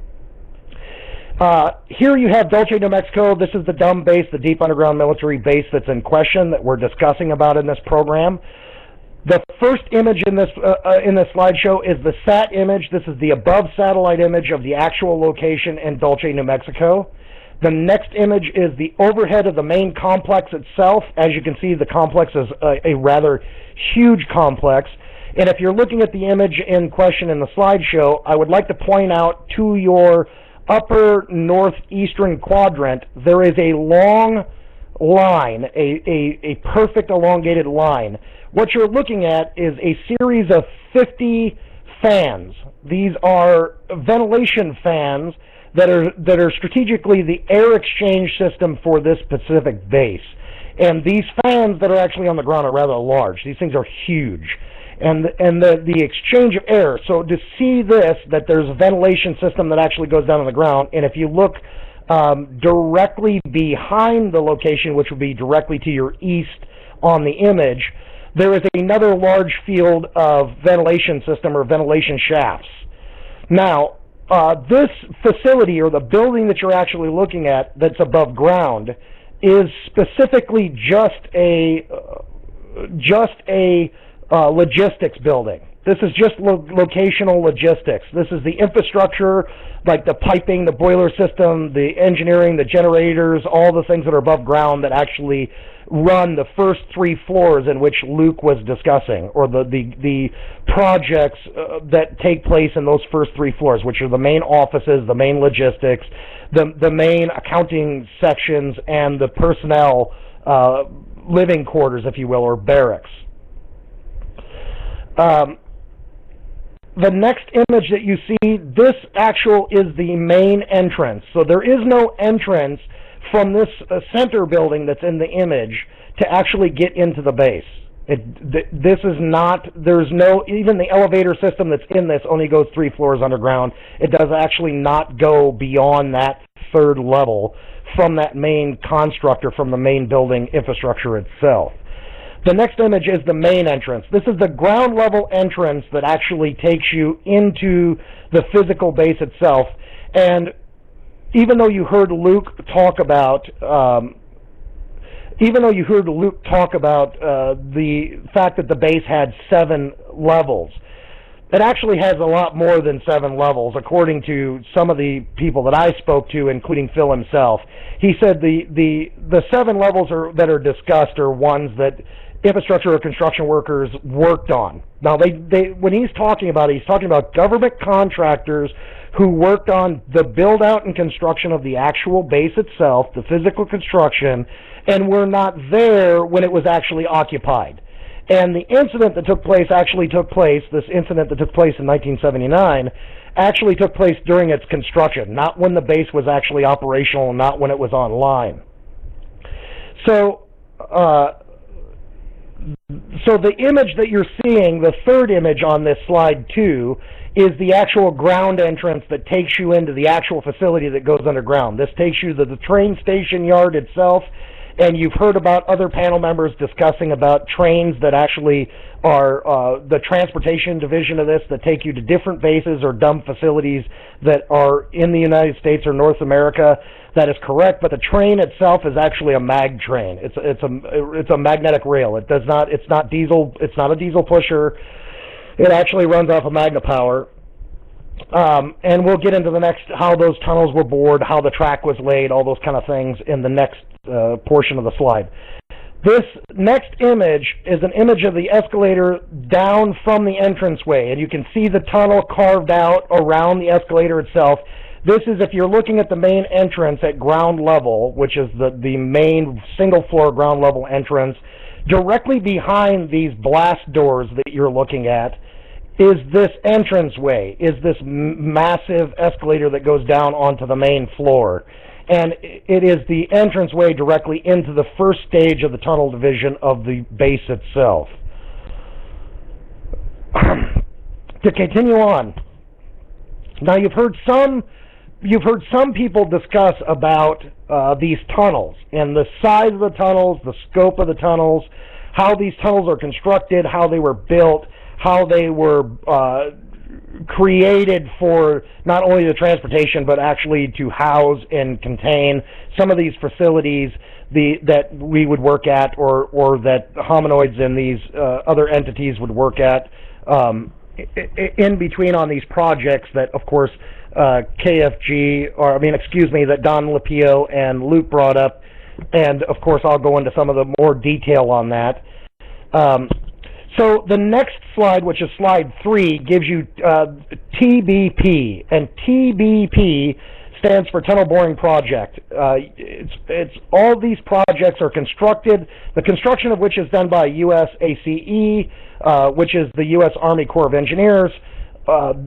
here you have Dulce, New Mexico. This is the DUM base, the Deep Underground Military Base that's in question that we're discussing about in this program. The first image in this slideshow is the SAT image. This is the above satellite image of the actual location in Dulce, New Mexico. The next image is the overhead of the main complex itself. As you can see, the complex is a rather huge complex. And if you're looking at the image in question in the slideshow, I would like to point out to your upper northeastern quadrant, there is a long line, a perfect elongated line. What you're looking at is a series of 50 fans. These are ventilation fans that are strategically the air exchange system for this specific base. And these fans that are actually on the ground are rather large. These things are huge. And the exchange of air, so to see this, that there's a ventilation system that actually goes down on the ground, and if you look directly behind the location, which would be directly to your east on the image, there is another large field of ventilation system or ventilation shafts. Now, this facility, or the building that you're actually looking at that's above ground, is specifically just a logistics building. This is just locational logistics. This is the infrastructure, like the piping, the boiler system, the engineering, the generators, all the things that are above ground that actually run the first 3 floors in which Luke was discussing, or the projects that take place in those first 3 floors, which are the main offices, the main logistics, the main accounting sections, and the personnel living quarters, if you will, or barracks. The next image that you see, this actual is the main entrance. So there is no entrance from this center building that's in the image to actually get into the base. This is not, there's no, even the elevator system that's in this only goes 3 floors underground. It does actually not go beyond that 3rd level from that main construct or from the main building infrastructure itself. The next image is the main entrance. This is the ground level entrance that actually takes you into the physical base itself. And even though you heard Luke talk about, the fact that the base had 7 levels, it actually has a lot more than 7 levels, according to some of the people that I spoke to, including Phil himself. He said the 7 levels that are discussed are ones that infrastructure or construction workers worked on. Now, when he's talking about it, he's talking about government contractors who worked on the build-out and construction of the actual base itself, the physical construction, and were not there when it was actually occupied. And the incident that took place, this incident that took place in 1979, actually took place during its construction, not when the base was actually operational, not when it was online. So the image that you're seeing, the 3rd image on this slide 2, is the actual ground entrance that takes you into the actual facility that goes underground. This takes you to the train station yard itself, and you've heard about other panel members discussing about trains that actually are the transportation division of this, that take you to different bases or dump facilities that are in the United States or North America. That is correct, but the train itself is actually a mag train. It's a magnetic rail. It's not diesel. It's not a diesel pusher. It actually runs off of magna power. And we'll get into the next, how those tunnels were bored, how the track was laid, all those kind of things in the next portion of the slide. This next image is an image of the escalator down from the entranceway, and you can see the tunnel carved out around the escalator itself. This is if you're looking at the main entrance at ground level, which is the main single floor ground level entrance. Directly behind these blast doors that you're looking at is this entranceway, is this massive escalator that goes down onto the main floor. And it is the entranceway directly into the first stage of the tunnel division of the base itself. To continue on, now you've heard some people discuss about these tunnels and the size of the tunnels, the scope of the tunnels, how these tunnels are constructed, how they were built, how they were created for not only the transportation but actually to house and contain some of these facilities that we would work at, or that hominoids and these other entities would work at in between on these projects that, of course, that Don Limpio and Luke brought up, and of course I'll go into some of the more detail on that. So the next slide, which is slide 3, gives you TBP, and TBP stands for Tunnel Boring Project. It's all these projects are constructed, the construction of which is done by USACE, which is the U.S. Army Corps of Engineers,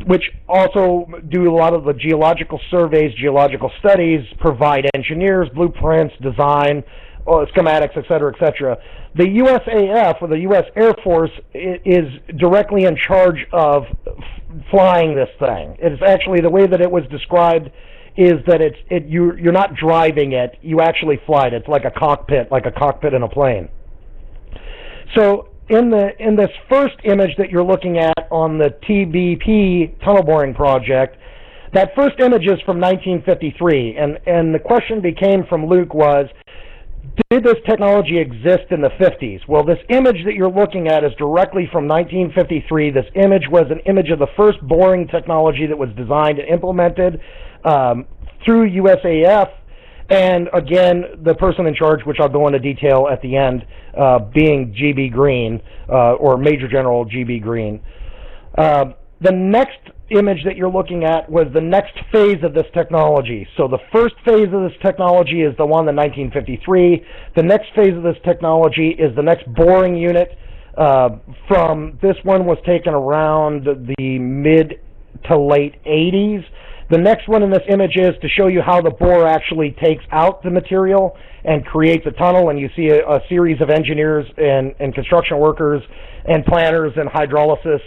which also do a lot of the geological surveys, geological studies, provide engineers, blueprints, design, schematics, etc., etc. The USAF, or the U.S. Air Force, is directly in charge of flying this thing. It's actually, the way that it was described is that you're not driving it, you actually fly it. It's like a cockpit in a plane. So in this first image that you're looking at on the TBP tunnel boring project, that first image is from 1953, and the question became from Luke was, did this technology exist in the 50s? Well, this image that you're looking at is directly from 1953. This image was an image of the first boring technology that was designed and implemented through USAF. And again, the person in charge, which I'll go into detail at the end, being G.B. Green, or Major General G.B. Green. The next image that you're looking at was the next phase of this technology. So the first phase of this technology is the one in 1953. The next phase of this technology is the next boring unit. From this one was taken around the mid to late 80s. The next one in this image is to show you how the bore actually takes out the material and creates a tunnel, and you see a series of engineers and construction workers and planners and hydrolysis,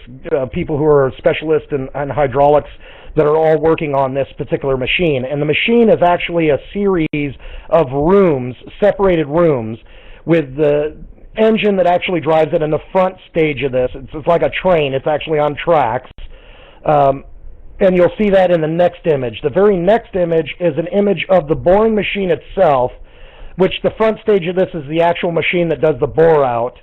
people who are specialists in hydraulics that are all working on this particular machine. And the machine is actually a series of rooms, separated rooms, with the engine that actually drives it in the front stage of this. It's like a train. It's actually on tracks. And you'll see that in the next image. The very next image is an image of the boring machine itself, which the front stage of this is the actual machine that does the bore out.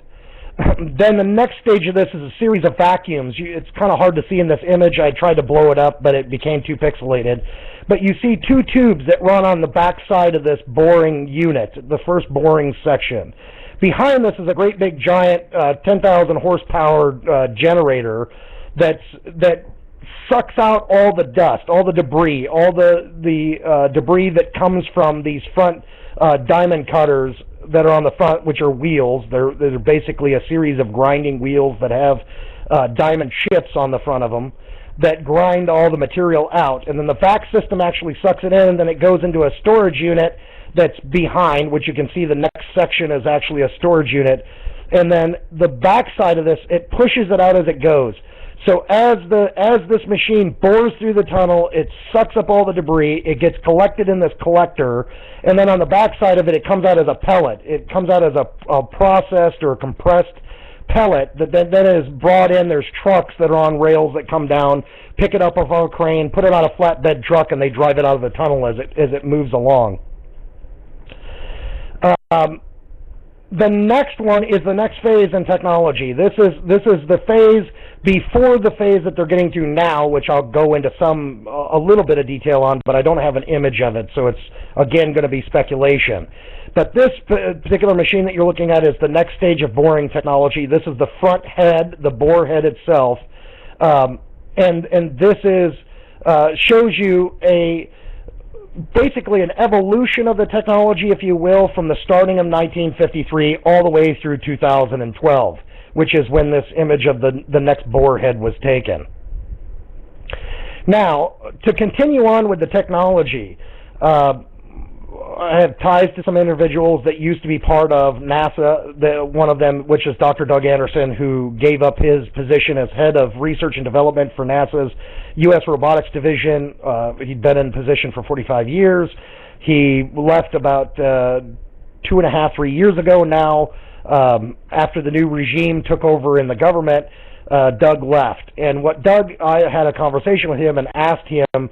Then the next stage of this is a series of vacuums. It's kind of hard to see in this image. I tried to blow it up, but it became too pixelated. But you see two tubes that run on the back side of this boring unit, the first boring section. Behind this is a great big giant 10,000 horsepower generator that sucks out all the dust, all the debris, all the debris that comes from these front diamond cutters that are on the front, which are wheels. They're basically a series of grinding wheels that have diamond chips on the front of them that grind all the material out. And then the vac system actually sucks it in, and then it goes into a storage unit that's behind, which you can see the next section is actually a storage unit. And then the back side of this, it pushes it out as it goes. So as this machine bores through the tunnel, it sucks up all the debris, it gets collected in this collector, and then on the back side of it, it comes out as a pellet. It comes out as a processed or compressed pellet that then is brought in. There's trucks that are on rails that come down, pick it up off a crane, put it on a flatbed truck, and they drive it out of the tunnel as it moves along. The next one is the next phase in technology. This is the phase before the phase that they're getting to now, which I'll go into a little bit of detail on, but I don't have an image of it, so it's, again, going to be speculation. But this particular machine that you're looking at is the next stage of boring technology. This is the front head, the bore head itself, and this shows you basically an evolution of the technology, if you will, from the starting of 1953 all the way through 2012, which is when this image of the next bore head was taken. Now, to continue on with the technology, I have ties to some individuals that used to be part of NASA, one of them, which is Dr. Doug Anderson, who gave up his position as head of research and development for NASA's U.S. Robotics Division. He'd been in position for 45 years. He left about 2.5, 3 years ago now. After the new regime took over in the government, Doug left. And I had a conversation with him and asked him,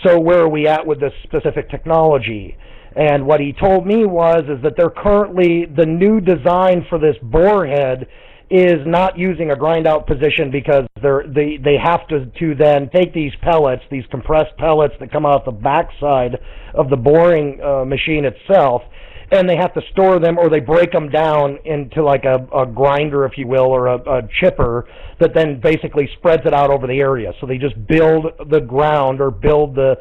so where are we at with this specific technology? And what he told me is that they're currently, the new design for this bore head is not using a grind out position because they have to then take these pellets, these compressed pellets that come out the backside of the boring machine itself, and they have to store them, or they break them down into like a grinder, if you will, or a chipper that then basically spreads it out over the area. So they just build the ground or build the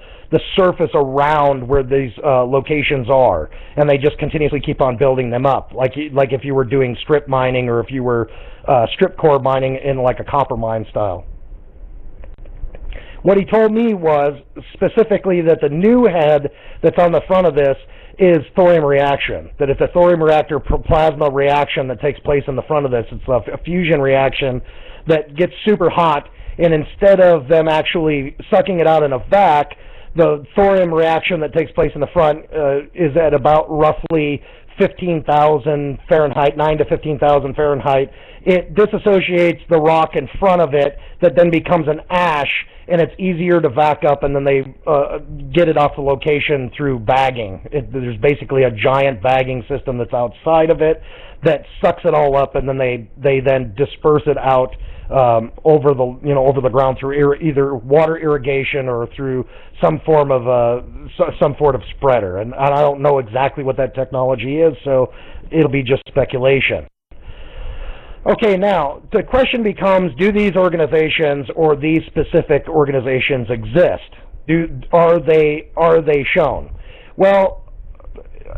surface around where these locations are, and they just continuously keep on building them up, like if you were doing strip mining or if you were strip core mining in like a copper mine style. What he told me was specifically that the new head that's on the front of this is thorium reaction, that it's a thorium reactor plasma reaction that takes place in the front of this. It's a fusion reaction that gets super hot, and instead of them actually sucking it out in a vac, the thorium reaction that takes place in the front is at about roughly 15,000 Fahrenheit, 9 to 15,000 Fahrenheit, it disassociates the rock in front of it that then becomes an ash, and it's easier to vac up, and then they get it off the location through bagging. There's basically a giant bagging system that's outside of it that sucks it all up, and then they then disperse it out over the ground through either water irrigation or through some form of spreader. And I don't know exactly what that technology is, so it'll be just speculation. Okay, now the question becomes: do these organizations or these specific organizations exist? Are they shown? Well,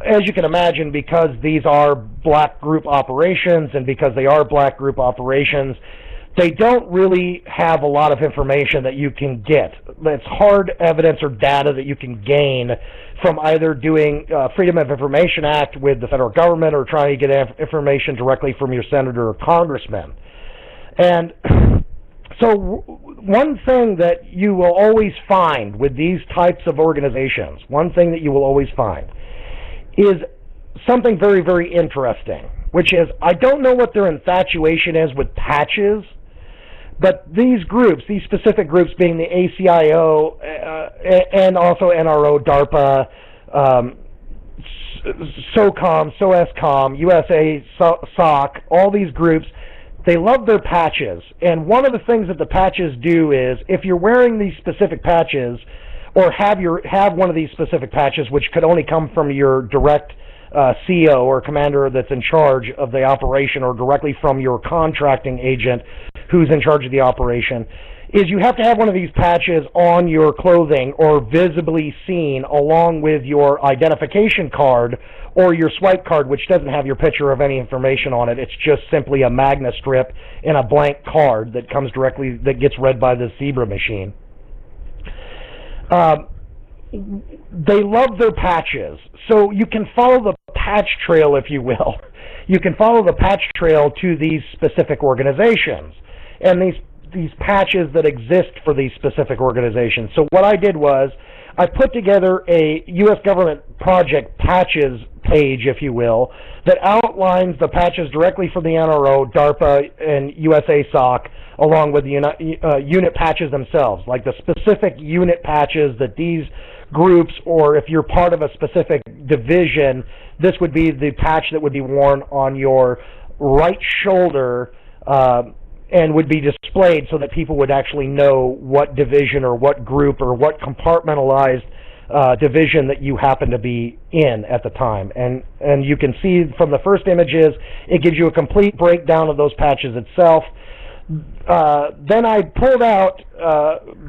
as you can imagine, because these are black group operations, and because they are black group operations, they don't really have a lot of information that you can get. It's hard evidence or data that you can gain from either doing Freedom of Information Act with the federal government or trying to get information directly from your senator or congressman. And so one thing that you will always find with these types of organizations, one thing that you will always find is something very, very interesting, which is, I don't know what their infatuation is with patches, but these groups, these specific groups being the ACIO and also NRO, DARPA, SOCOM, SOSCOM, USA, SOC, all these groups, they love their patches. And one of the things that the patches do is, if you're wearing these specific patches, or have one of these specific patches, which could only come from your direct CO or commander that's in charge of the operation, or directly from your contracting agent who's in charge of the operation, is you have to have one of these patches on your clothing or visibly seen along with your identification card or your swipe card, which doesn't have your picture of any information on it. It's just simply a magnet strip and a blank card that comes directly, that gets read by the Zebra machine. They love their patches, so you can follow the patch trail, if you will. You can follow the patch trail to these specific organizations, and these patches that exist for these specific organizations. So what I did was, I put together a U.S. government project patches page, if you will, that outlines the patches directly from the NRO, DARPA, and USA SOC, along with the unit patches themselves, like the specific unit patches that these groups, or if you're part of a specific division, this would be the patch that would be worn on your right shoulder and would be displayed so that people would actually know what division or what group or what compartmentalized division that you happen to be in at the time. And you can see from the first images, it gives you a complete breakdown of those patches itself. Then I pulled out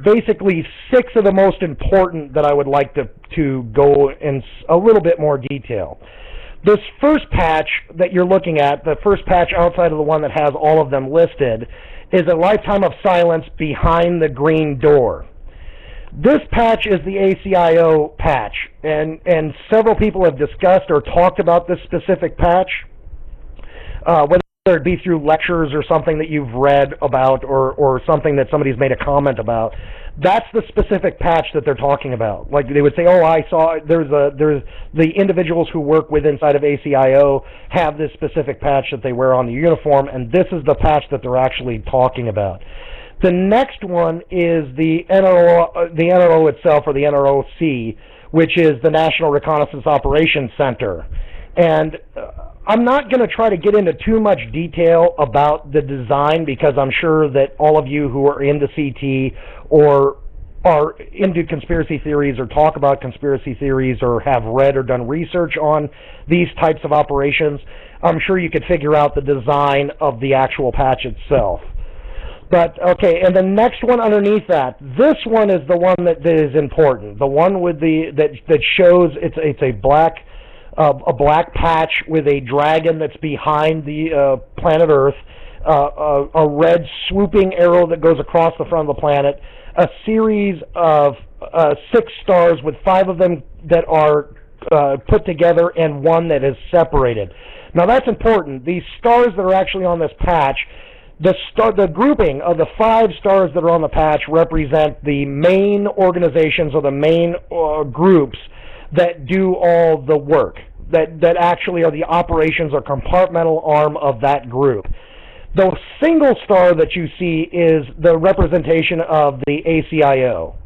basically 6 of the most important that I would like to go in a little bit more detail. This first patch that you're looking at, the first patch outside of the one that has all of them listed, is a lifetime of silence behind the green door. This patch is the ACIO patch, and several people have discussed or talked about this specific patch, whether it be through lectures or something that you've read about, or something that somebody's made a comment about. That's the specific patch that they're talking about. Like, they would say, oh, I saw, there's the individuals who work with inside of ACIO have this specific patch that they wear on the uniform, and this is the patch that they're actually talking about. The next one is the NRO itself, or the NROC, which is the National Reconnaissance Operations Center. And I'm not going to try to get into too much detail about the design, because I'm sure that all of you who are into CT or are into conspiracy theories or talk about conspiracy theories or have read or done research on these types of operations, I'm sure you could figure out the design of the actual patch itself. But, okay, and the next one underneath that, this one is the one that is important. The one with that shows it's a black patch with a dragon that's behind the planet Earth, a red swooping arrow that goes across the front of the planet, a series of 6 stars with 5 of them that are put together and 1 that is separated. Now that's important. These stars that are actually on this patch, the grouping of the 5 stars that are on the patch represent the main organizations or the main groups that do all the work. that actually are the operations or compartmental arm of that group. The single star that you see is the representation of the ACIO.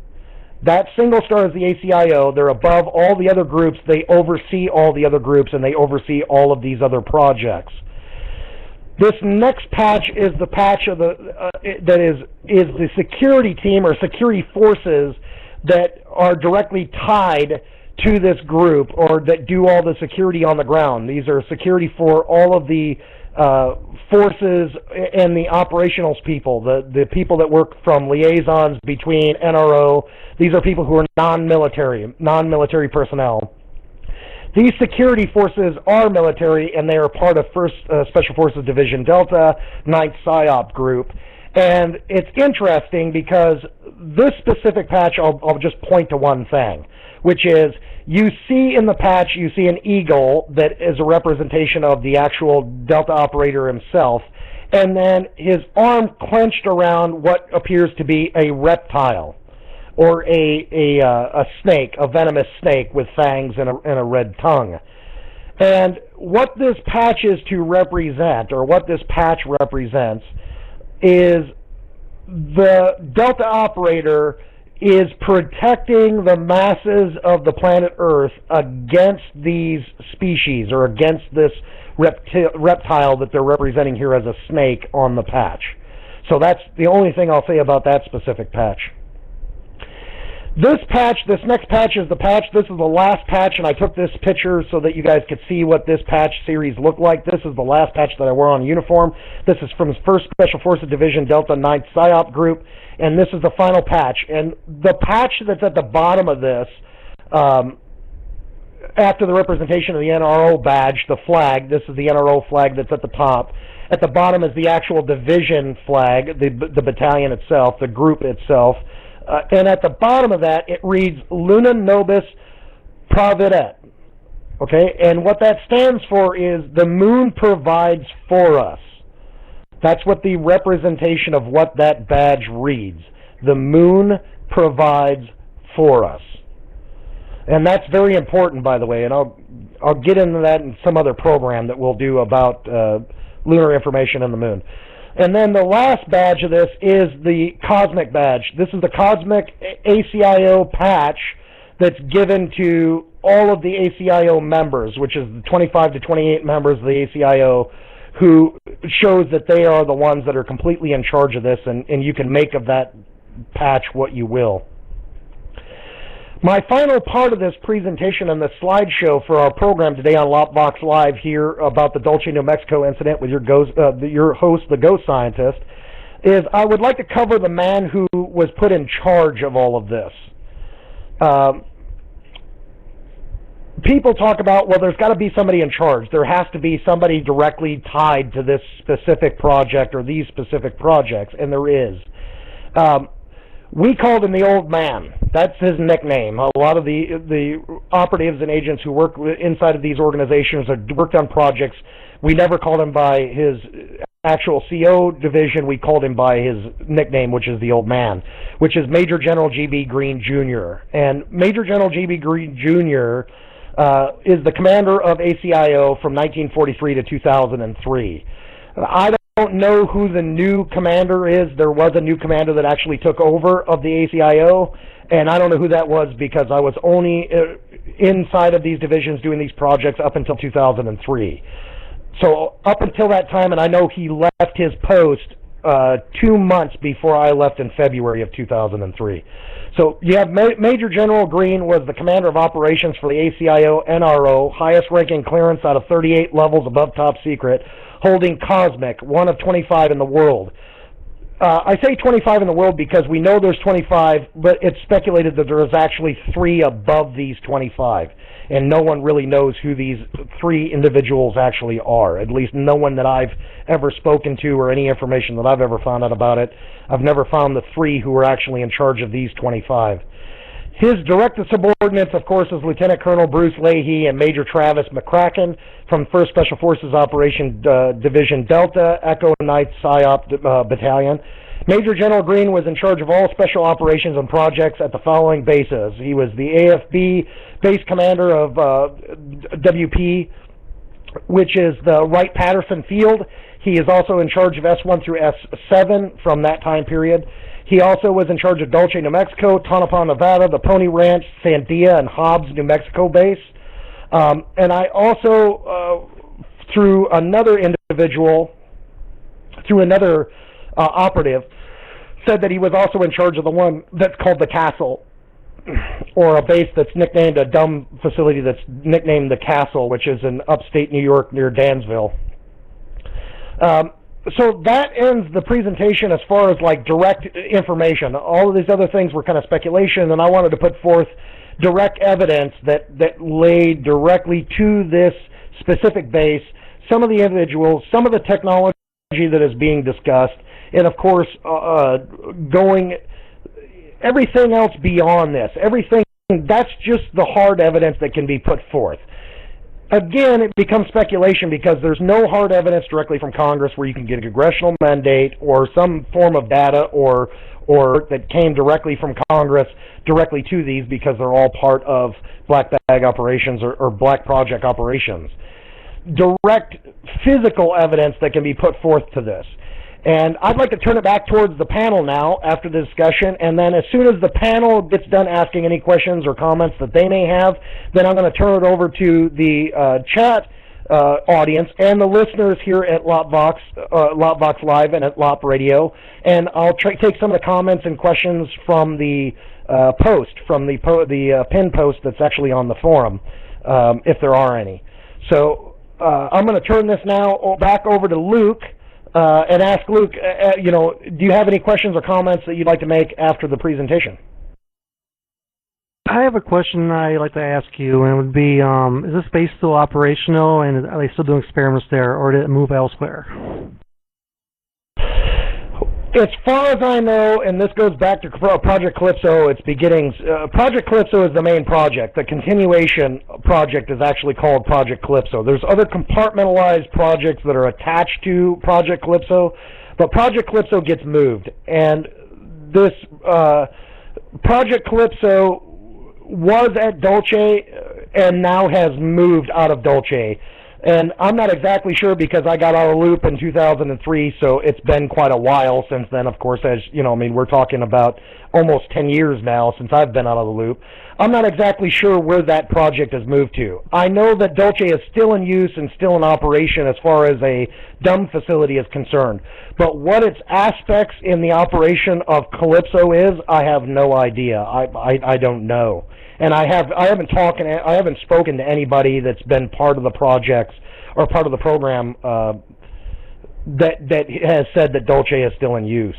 That single star is the ACIO. They're above all the other groups. They oversee all the other groups, and they oversee all of these other projects. This next patch is the patch of that is the security team or security forces that are directly tied to this group or that do all the security on the ground. These are security for all of the forces and the operationals people, the people that work from liaisons between NRO. These are people who are non-military personnel. These security forces are military, and they are part of 1st Special Forces Division Delta, 9th PSYOP Group. And it's interesting because this specific patch, I'll just point to one thing, which is you see in the patch, you see an eagle that is a representation of the actual Delta operator himself, and then his arm clenched around what appears to be a reptile, or a snake, a venomous snake with fangs and a red tongue. And what this patch is to represent, or what this patch represents, is the Delta operator is protecting the masses of the planet Earth against these species, or against this reptile that they're representing here as a snake on the patch. So that's the only thing I'll say about that specific patch. This next patch is the patch. This is the last patch, and I took this picture so that you guys could see what this patch series looked like. This is the last patch that I wore on uniform. This is from 1st Special Forces Division Delta 9th PSYOP Group, and this is the final patch. And the patch that's at the bottom of this, after the representation of the NRO badge, the flag, this is the NRO flag that's at the top. At the bottom is the actual division flag, the battalion itself, the group itself. And at the bottom of that, it reads Luna Nobis Providit. Okay, and what that stands for is the moon provides for us. That's what the representation of what that badge reads. The moon provides for us. And that's very important, by the way, and I'll get into that in some other program that we'll do about lunar information on the moon. And then the last badge of this is the Cosmic badge. This is the Cosmic ACIO patch that's given to all of the ACIO members, which is the 25 to 28 members of the ACIO, who shows that they are the ones that are completely in charge of this, and you can make of that patch what you will. My final part of this presentation and the slideshow for our program today on Lopbox Live here about the Dulce, New Mexico incident with your host, the Ghost Scientist, is I would like to cover the man who was put in charge of all of this. People talk about, well, there's got to be somebody in charge. There has to be somebody directly tied to this specific project or these specific projects, and there is. We called him the Old Man. That's his nickname. A lot of the operatives and agents who work inside of these organizations or worked on projects, we never called him by his actual CO division. We called him by his nickname, which is the Old Man, which is Major General G.B. Green, Jr. And Major General G.B. Green, Jr. Is the commander of ACIO from 1943 to 2003. I don't know who the new commander is. There was a new commander that actually took over of the ACIO, and I don't know who that was because I was only inside of these divisions doing these projects up until 2003. So up until that time, and I know he left his post 2 months before I left in February of 2003. So you have Major General Green was the commander of operations for the ACIO NRO, highest ranking clearance out of 38 levels above top secret, holding Cosmic, one of 25 in the world. I say 25 in the world because we know there's 25, but it's speculated that there is actually 3 above these 25, and no one really knows who these 3 individuals actually are, at least no one that I've ever spoken to or any information that I've ever found out about it. I've never found the 3 who are actually in charge of these 25. His direct subordinates, of course, is Lieutenant Colonel Bruce Leahy and Major Travis McCracken from 1st Special Forces Operation Division Delta, Echo 9th PSYOP Battalion. Major General Green was in charge of all special operations and projects at the following bases. He was the AFB base commander of WP, which is the Wright-Patterson Field. He is also in charge of S1 through S7 from that time period. He also was in charge of Dulce, New Mexico, Tonopah, Nevada, the Pony Ranch, Sandia, and Hobbs, New Mexico base. And I also, through another individual, through another operative, said that he was also in charge of the one that's called the Castle, or a base that's nicknamed, a dumb facility that's nicknamed the Castle, which is in upstate New York near Dansville. So that ends the presentation as far as like direct information. All of these other things were kind of speculation, and I wanted to put forth direct evidence that laid directly to this specific base, some of the individuals, some of the technology that is being discussed, and of course going everything else beyond this. Everything, that's just the hard evidence that can be put forth. Again, it becomes speculation because there's no hard evidence directly from Congress where you can get a congressional mandate or some form of data or that came directly from Congress directly to these, because they're all part of black bag operations or black project operations. Direct physical evidence that can be put forth to this. And I'd like to turn it back towards the panel now after the discussion, and then as soon as the panel gets done asking any questions or comments that they may have, then I'm going to turn it over to the chat audience and the listeners here at LOPVox Live and at LOP Radio, and I'll take some of the comments and questions from the post, from the pin post that's actually on the forum, if there are any. So I'm going to turn this now back over to Luke. And ask Luke, do you have any questions or comments that you'd like to make after the presentation? I have a question I'd like to ask you, and it would be, is this base still operational, and are they still doing experiments there, or did it move elsewhere? As far as I know, and this goes back to Project Calypso, its beginnings, Project Calypso is the main project. The continuation project is actually called Project Calypso. There's other compartmentalized projects that are attached to Project Calypso, but Project Calypso gets moved. And this Project Calypso was at Dulce and now has moved out of Dulce. And I'm not exactly sure because I got out of the loop in 2003, so it's been quite a while since then, of course, as you know, I mean, we're talking about almost 10 years now since I've been out of the loop. I'm not exactly sure where that project has moved to. I know that Dulce is still in use and still in operation as far as a dumb facility is concerned. But what its aspects in the operation of Calypso is, I have no idea. I don't know. And I haven't spoken to anybody that's been part of the projects or part of the program that has said that Dulce is still in use.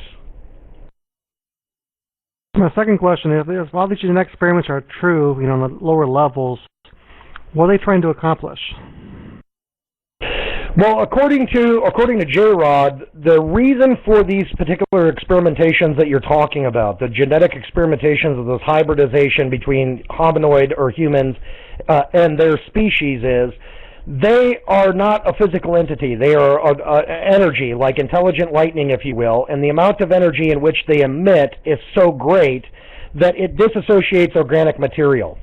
My second question is, if all these genetic experiments are true, on the lower levels, what are they trying to accomplish? Well, according to J-Rod, the reason for these particular experimentations that you're talking about, the genetic experimentations of this hybridization between hominoid or humans and their species, is they are not a physical entity. They are energy, like intelligent lightning, if you will, and the amount of energy in which they emit is so great that it disassociates organic material.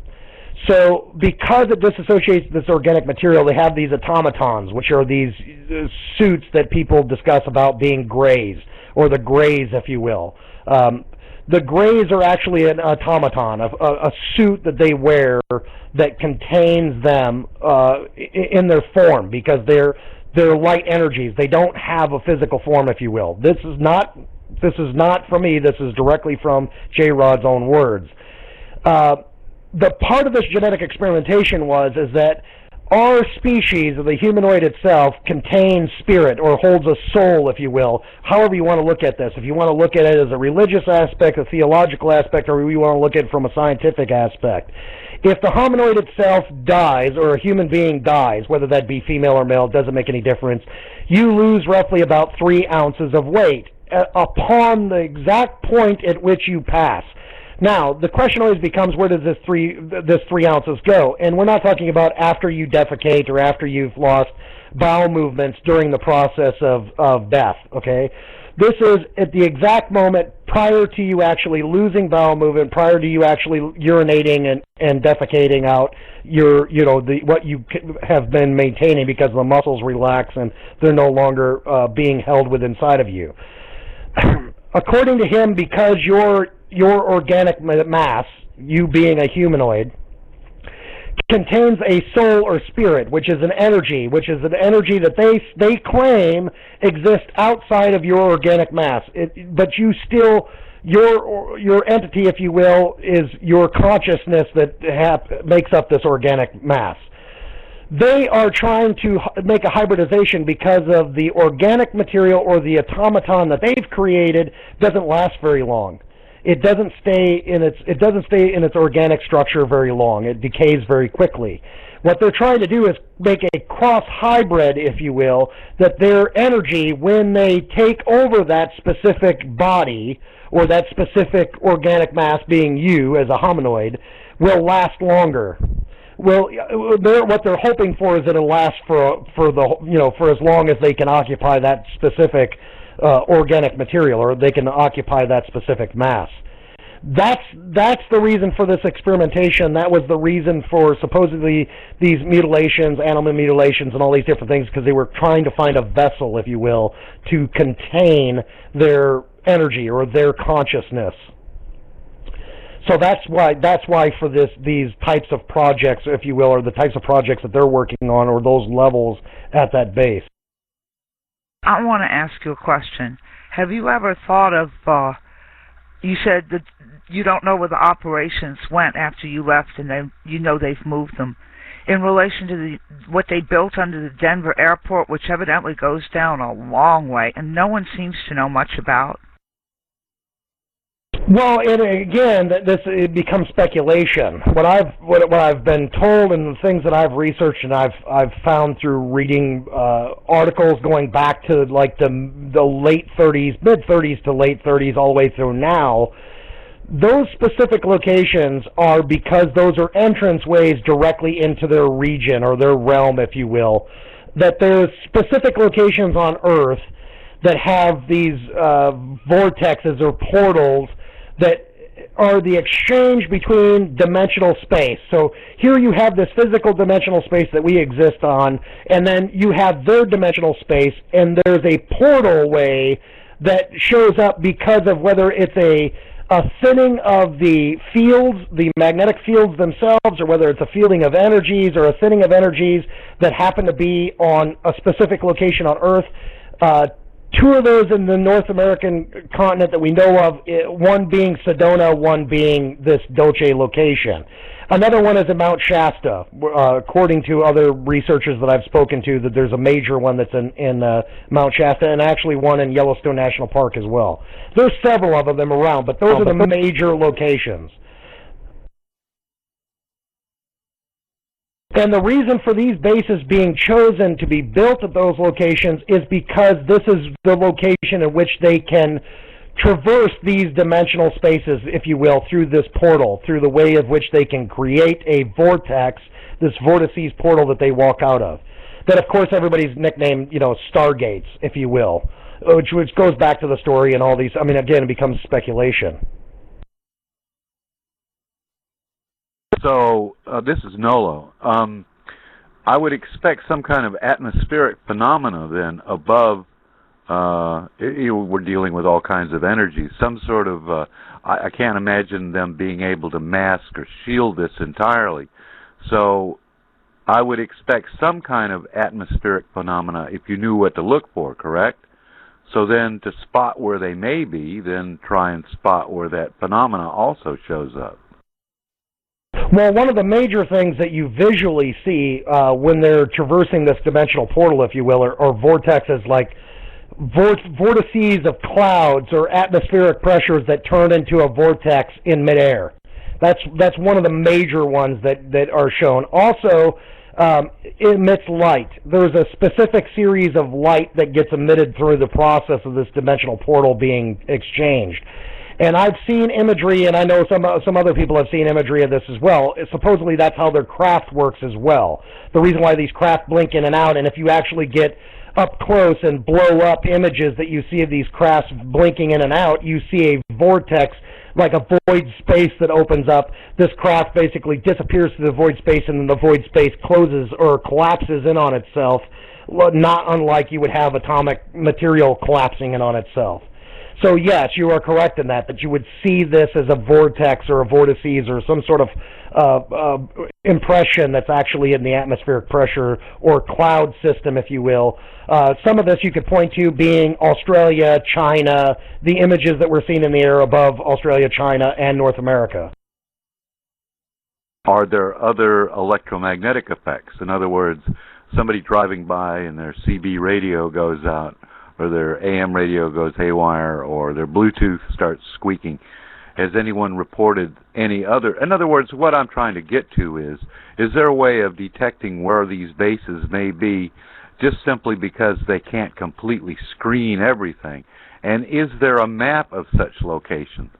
So because it disassociates this organic material, they have these automatons, which are these suits that people discuss about being grays, or the grays, if you will. The grays are actually an automaton, a suit that they wear that contains them in their form, because they're light energies. They don't have a physical form, if you will. This is not from me. This is directly from J-Rod's own words. The part of this genetic experimentation is that our species, or the humanoid itself, contains spirit, or holds a soul, if you will, however you want to look at this. If you want to look at it as a religious aspect, a theological aspect, or you want to look at it from a scientific aspect. If the hominoid itself dies, or a human being dies, whether that be female or male, doesn't make any difference, you lose roughly about 3 ounces of weight upon the exact point at which you pass. Now, the question always becomes, where does this 3 ounces go? And we're not talking about after you defecate or after you've lost bowel movements during the process of death, okay? This is at the exact moment prior to you actually losing bowel movement, prior to you actually urinating and defecating out what you have been maintaining, because the muscles relax and they're no longer being held within inside of you. According to him, because your organic mass, you being a humanoid, contains a soul or spirit, which is an energy that they claim exists outside of your organic mass. But you still, your entity, if you will, is your consciousness that makes up this organic mass. They are trying to make a hybridization because of the organic material, or the automaton that they've created doesn't last very long. It doesn't stay in its organic structure very long. It decays very quickly. What they're trying to do is make a cross hybrid, if you will, that their energy, when they take over that specific body or that specific organic mass, being you as a hominoid, will last longer. Well, what they're hoping for is that it'll last for as long as they can occupy that specific organic material, or they can occupy that specific mass. That's the reason for this experimentation. That was the reason for supposedly these mutilations, animal mutilations, and all these different things, because they were trying to find a vessel, if you will, to contain their energy or their consciousness. So that's why for these types of projects, if you will, or the types of projects that they're working on, or those levels at that base. I want to ask you a question. Have you ever thought of, you said that you don't know where the operations went after you left, and they've moved them. In relation to what they built under the Denver airport, which evidently goes down a long way, and no one seems to know much about. Well, it becomes speculation. What I've been told, and the things that I've researched and I've found through reading articles going back to like the late 30s, mid 30s to late 30s, all the way through now. Those specific locations are because those are entranceways directly into their region or their realm, if you will. That there's specific locations on Earth that have these vortexes or portals that are the exchange between dimensional space. So here you have this physical dimensional space that we exist on, and then you have their dimensional space, and there's a portal way that shows up because of whether it's a thinning of the fields, the magnetic fields themselves, or whether it's a fielding of energies or a thinning of energies that happen to be on a specific location on Earth. Two of those in the North American continent that we know of, one being Sedona, one being this Dulce location. Another one is in Mount Shasta. According to other researchers that I've spoken to, that there's a major one that's in Mount Shasta, and actually one in Yellowstone National Park as well. There's several of them around, but those are the major locations. And the reason for these bases being chosen to be built at those locations is because this is the location in which they can traverse these dimensional spaces, if you will, through this portal, through the way of which they can create a vortex, this vortices portal that they walk out of. That, of course, everybody's nicknamed, Stargates, if you will, which goes back to the story and all these. I mean, again, it becomes speculation. So, this is Nolo. I would expect some kind of atmospheric phenomena then above, we're dealing with all kinds of energy, some sort of, I can't imagine them being able to mask or shield this entirely. So, I would expect some kind of atmospheric phenomena if you knew what to look for, correct? So then to spot where they may be, then try and spot where that phenomena also shows up. Well, one of the major things that you visually see when they're traversing this dimensional portal, if you will, are vortexes like vortices of clouds or atmospheric pressures that turn into a vortex in midair. That's one of the major ones that are shown. Also, it emits light. There's a specific series of light that gets emitted through the process of this dimensional portal being exchanged. And I've seen imagery, and I know some other people have seen imagery of this as well. Supposedly that's how their craft works as well. The reason why these craft blink in and out, and if you actually get up close and blow up images that you see of these crafts blinking in and out, you see a vortex, like a void space that opens up. This craft basically disappears through the void space, and then the void space closes or collapses in on itself, not unlike you would have atomic material collapsing in on itself. So yes, you are correct in that you would see this as a vortex or a vortices or some sort of impression that's actually in the atmospheric pressure or cloud system, if you will. Some of this you could point to being Australia, China, the images that we're seeing in the air above Australia, China, and North America. Are there other electromagnetic effects? In other words, somebody driving by and their CB radio goes out, or their AM radio goes haywire, or their Bluetooth starts squeaking. Has anyone reported any other? In other words, what I'm trying to get to is there a way of detecting where these bases may be just simply because they can't completely screen everything? And is there a map of such locations?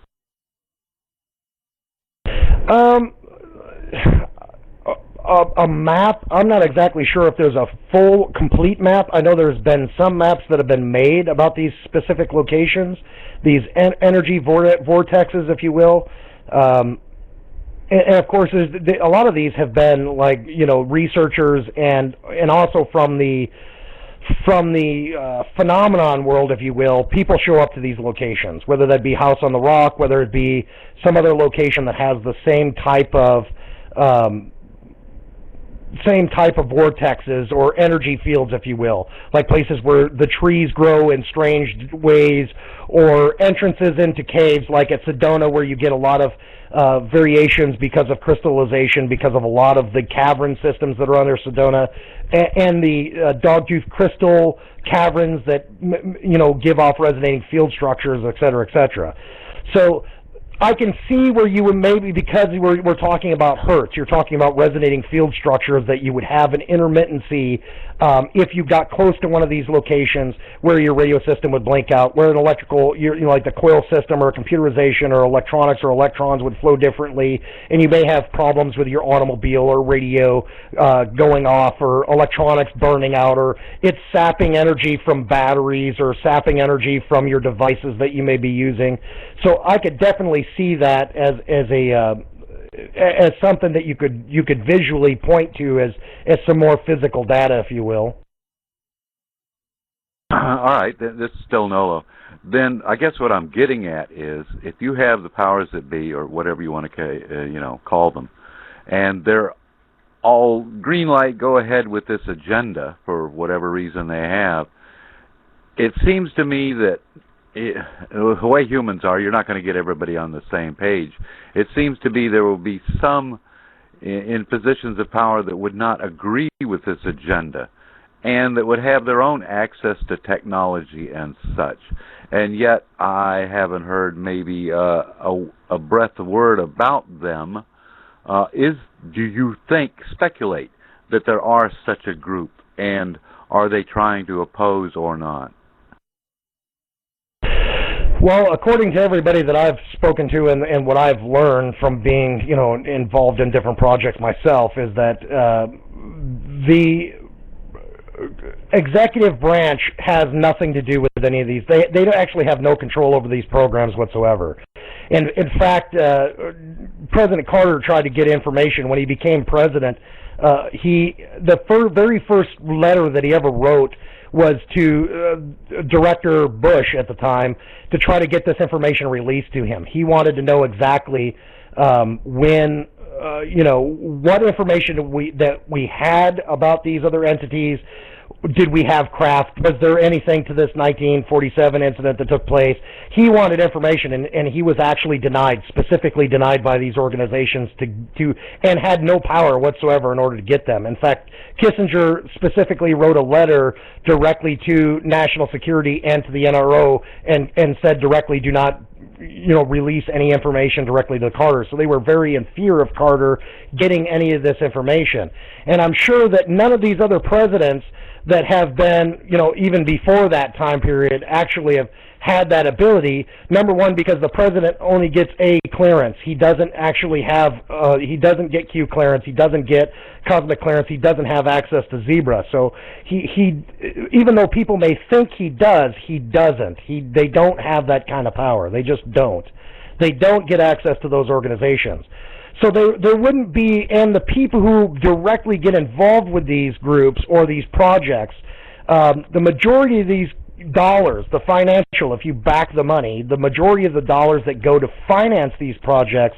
A map, I'm not exactly sure if there's a full, complete map. I know there's been some maps that have been made about these specific locations, these energy vortexes, if you will. And of course, a lot of these have been, like, you know, researchers and also from the phenomenon world, if you will, people show up to these locations, whether that be House on the Rock, whether it be some other location that has the same type of vortexes or energy fields, if you will, like places where the trees grow in strange ways, or entrances into caves like at Sedona, where you get a lot of variations because of crystallization, because of a lot of the cavern systems that are under Sedona, and the dogtooth crystal caverns that, you know, give off resonating field structures, et cetera, et cetera. So I can see where you would maybe, because we're talking about hertz, you're talking about resonating field structures, that you would have an intermittency if you got close to one of these locations where your radio system would blink out, where an electrical, you know, like the coil system or computerization or electronics or electrons would flow differently, and you may have problems with your automobile or radio going off, or electronics burning out, or it's sapping energy from batteries or sapping energy from your devices that you may be using. So I could definitely see that as something that you could visually point to as some more physical data, if you will. All right, this is still Nolo. Then I guess what I'm getting at is, if you have the powers that be, or whatever you want to call them, and they're all green light, go ahead with this agenda for whatever reason they have, it seems to me that the way humans are, you're not going to get everybody on the same page. It seems to be there will be some in positions of power that would not agree with this agenda, and that would have their own access to technology and such. And yet I haven't heard maybe a breath of word about them. Do you speculate that there are such a group, and are they trying to oppose or not? Well, according to everybody that I've spoken to and what I've learned from being, you know, involved in different projects myself, is that the executive branch has nothing to do with any of these. They don't actually have no control over these programs whatsoever. And in fact, President Carter tried to get information when he became president. The very first letter that he ever wrote was to Director Bush at the time, to try to get this information released to him. He wanted to know exactly when, what information that we had about these other entities. Did we have craft? Was there anything to this 1947 incident that took place? He wanted information, and he was actually specifically denied by these organizations and had no power whatsoever in order to get them. In fact, Kissinger specifically wrote a letter directly to National Security and to the NRO and said directly, do not release any information directly to Carter. So they were very in fear of Carter getting any of this information. And I'm sure that none of these other presidents that have been, even before that time period, actually have had that ability. Number one, because the president only gets A clearance. He doesn't actually have, he doesn't get Q clearance. He doesn't get cosmic clearance. He doesn't have access to Zebra. So he even though people may think he does, he doesn't. They don't have that kind of power. They just don't. They don't get access to those organizations. So there wouldn't be, and the people who directly get involved with these groups or these projects, the majority of these dollars, the financial, if you back the money, the majority of the dollars that go to finance these projects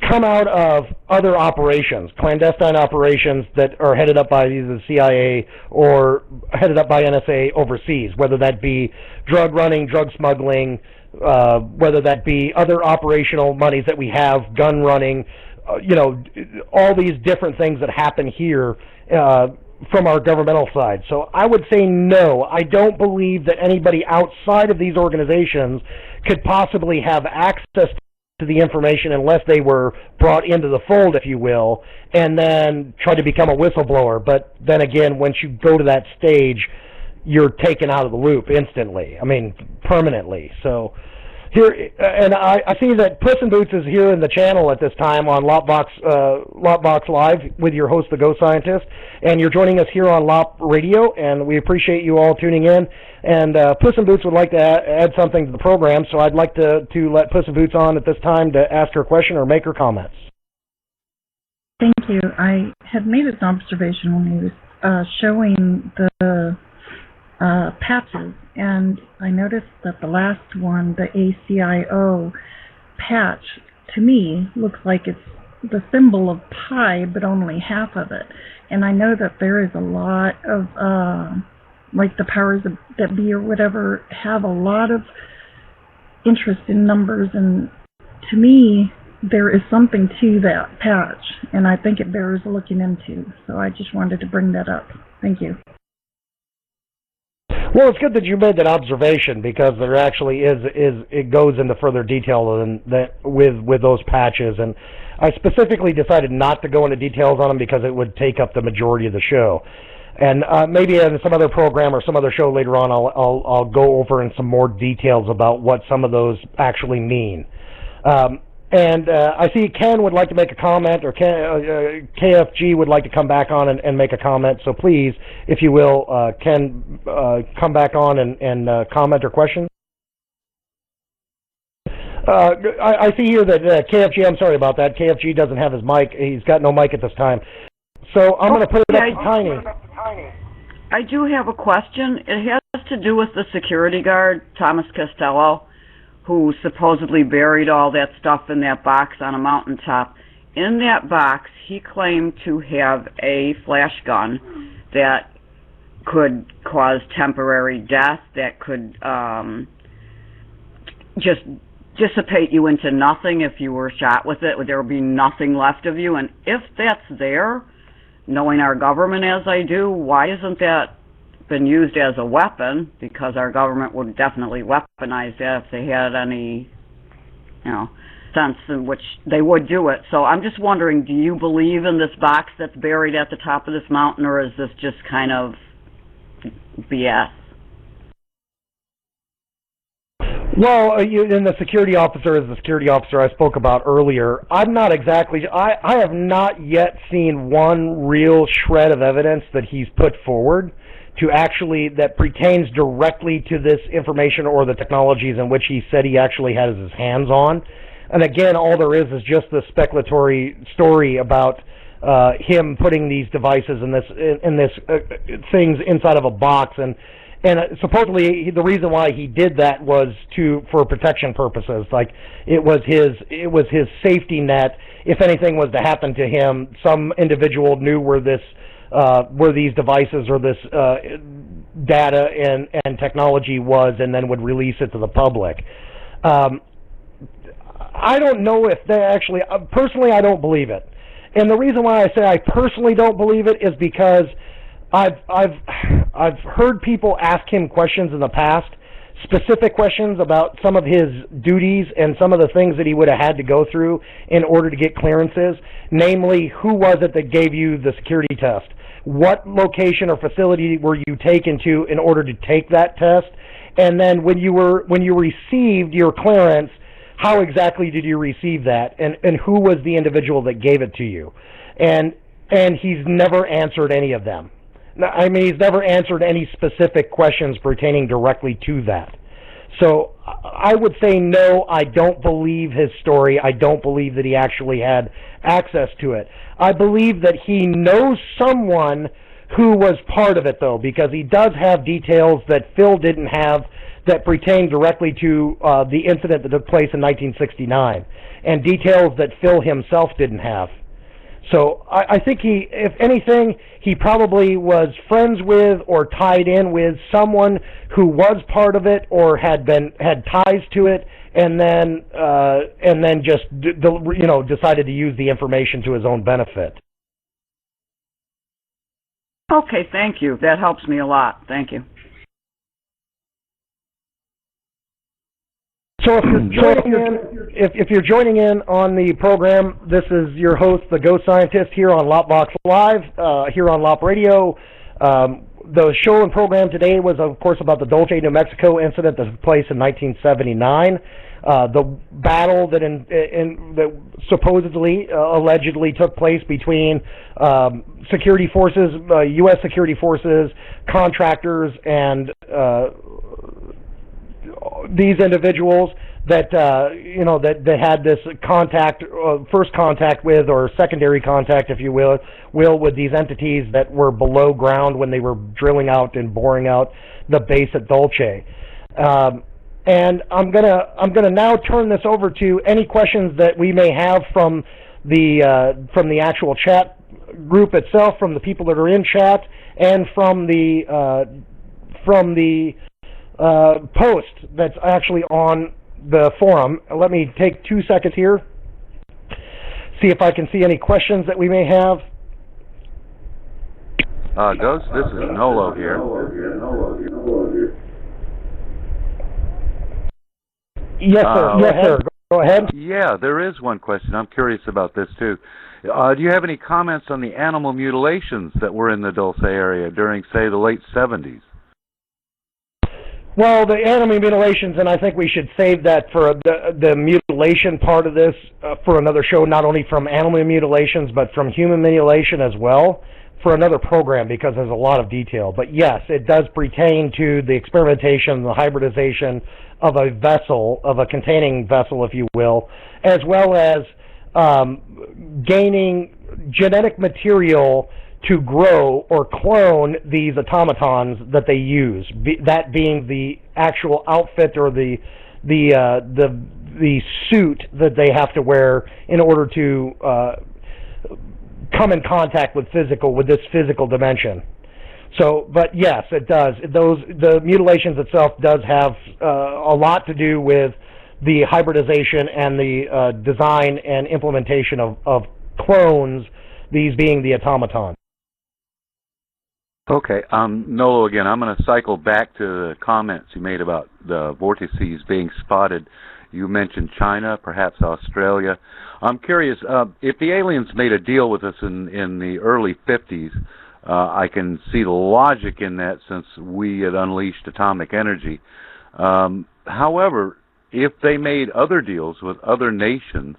come out of other operations, clandestine operations that are headed up by either the CIA or headed up by NSA overseas, whether that be drug running, drug smuggling, whether that be other operational monies that we have, gun running, all these different things that happen here from our governmental side. So I would say no. I don't believe that anybody outside of these organizations could possibly have access to the information unless they were brought into the fold, if you will, and then try to become a whistleblower. But then again, once you go to that stage, you're taken out of the loop instantly. I mean, permanently. So here, and I see that Puss in Boots is here in the channel at this time on LOPbox Live with your host, the Ghost Scientist, and you're joining us here on LOP Radio, and we appreciate you all tuning in. And Puss in Boots would like to add something to the program, so I'd like to let Puss in Boots on at this time to ask her question or make her comments. Thank you. I had made an observation when he was showing the patches, and I noticed that the last one, the ACIO patch, to me looks like it's the symbol of pi, but only half of it. And I know that there is a lot of, like the powers that be or whatever, have a lot of interest in numbers, and to me, there is something to that patch, and I think it bears looking into. So I just wanted to bring that up. Thank you. Well, it's good that you made that observation, because there actually is it goes into further detail than that with those patches, and I specifically decided not to go into details on them because it would take up the majority of the show. And maybe in some other program or some other show later on, I'll go over in some more details about what some of those actually mean. And I see Ken would like to make a comment, or KFG would like to come back on and make a comment. So please, if you will, Ken, come back on and comment or question. I see here that KFG, I'm sorry about that, KFG doesn't have his mic. He's got no mic at this time. So I'm going to put it up to Tiny. I do have a question. It has to do with the security guard, Thomas Costello, who supposedly buried all that stuff in that box on a mountaintop. In that box, he claimed to have a flash gun that could cause temporary death, that could just dissipate you into nothing if you were shot with it. There would be nothing left of you. And if that's there, knowing our government as I do, why isn't that been used as a weapon? Because our government would definitely weaponize that if they had any, sense in which they would do it. So I'm just wondering, do you believe in this box that's buried at the top of this mountain, or is this just kind of BS? Well, and the security officer is the security officer I spoke about earlier. I'm not exactly, I have not yet seen one real shred of evidence that he's put forward to actually, that pertains directly to this information or the technologies in which he said he actually has his hands on. And again, all there is just the speculatory story about him putting these devices in this things inside of a box, and supposedly the reason why he did that was for protection purposes. Like it was his safety net. If anything was to happen to him, some individual knew where these devices or this data and technology was, and then would release it to the public. I don't know if they actually, personally, I don't believe it. And the reason why I say I personally don't believe it is because I've heard people ask him questions in the past, specific questions about some of his duties and some of the things that he would have had to go through in order to get clearances. Namely, who was it that gave you the security test? what location or facility were you taken to in order to take that test, and then when you received your clearance, how exactly did you receive that, and who was the individual that gave it to you? And he's never answered any of them. I mean, he's never answered any specific questions pertaining directly to that. So I would say no, I don't believe his story. I don't believe that he actually had access to it. I believe that he knows someone who was part of it, though, because he does have details that Phil didn't have that pertain directly to the incident that took place in 1969, and details that Phil himself didn't have. So I think he, if anything, he probably was friends with or tied in with someone who was part of it or had ties to it, and then just decided to use the information to his own benefit. Okay, thank you. That helps me a lot. Thank you. So if you're joining in on the program, this is your host, the Ghost Scientist, here on LOPbox Live, here on LOP Radio. The show and program today was, of course, about the Dulce, New Mexico incident that took place in 1979. The battle that supposedly, allegedly took place between security forces, U.S. security forces, contractors, and these individuals that that had this contact, first contact with, or secondary contact, if you will, with these entities that were below ground when they were drilling out and boring out the base at Dulce. And I'm gonna now turn this over to any questions that we may have from the actual chat group itself, from the people that are in chat, and from the post that's actually on the forum. Let me take 2 seconds here, see if I can see any questions that we may have. Ghost, this is Nolo here. Yes, sir. Yes, sir. Go ahead. Yeah, there is one question. I'm curious about this, too. Do you have any comments on the animal mutilations that were in the Dulce area during, say, the late 70s? Well, the animal mutilations, and I think we should save that for the mutilation part of this for another show, not only from animal mutilations, but from human mutilation as well, for another program, because there's a lot of detail. But yes, it does pertain to the experimentation, the hybridization of a vessel, of a containing vessel, if you will, as well as gaining genetic material to grow or clone these automatons that they use, that being the actual outfit or the suit that they have to wear in order to come in contact with this physical dimension. So, but yes, it does. The mutilations itself does have a lot to do with the hybridization and the design and implementation of clones, these being the automatons. Okay, Nolo again. I'm going to cycle back to the comments you made about the vortices being spotted. You mentioned China, perhaps Australia. I'm curious, if the aliens made a deal with us in the early 50s, I can see the logic in that since we had unleashed atomic energy. However, if they made other deals with other nations,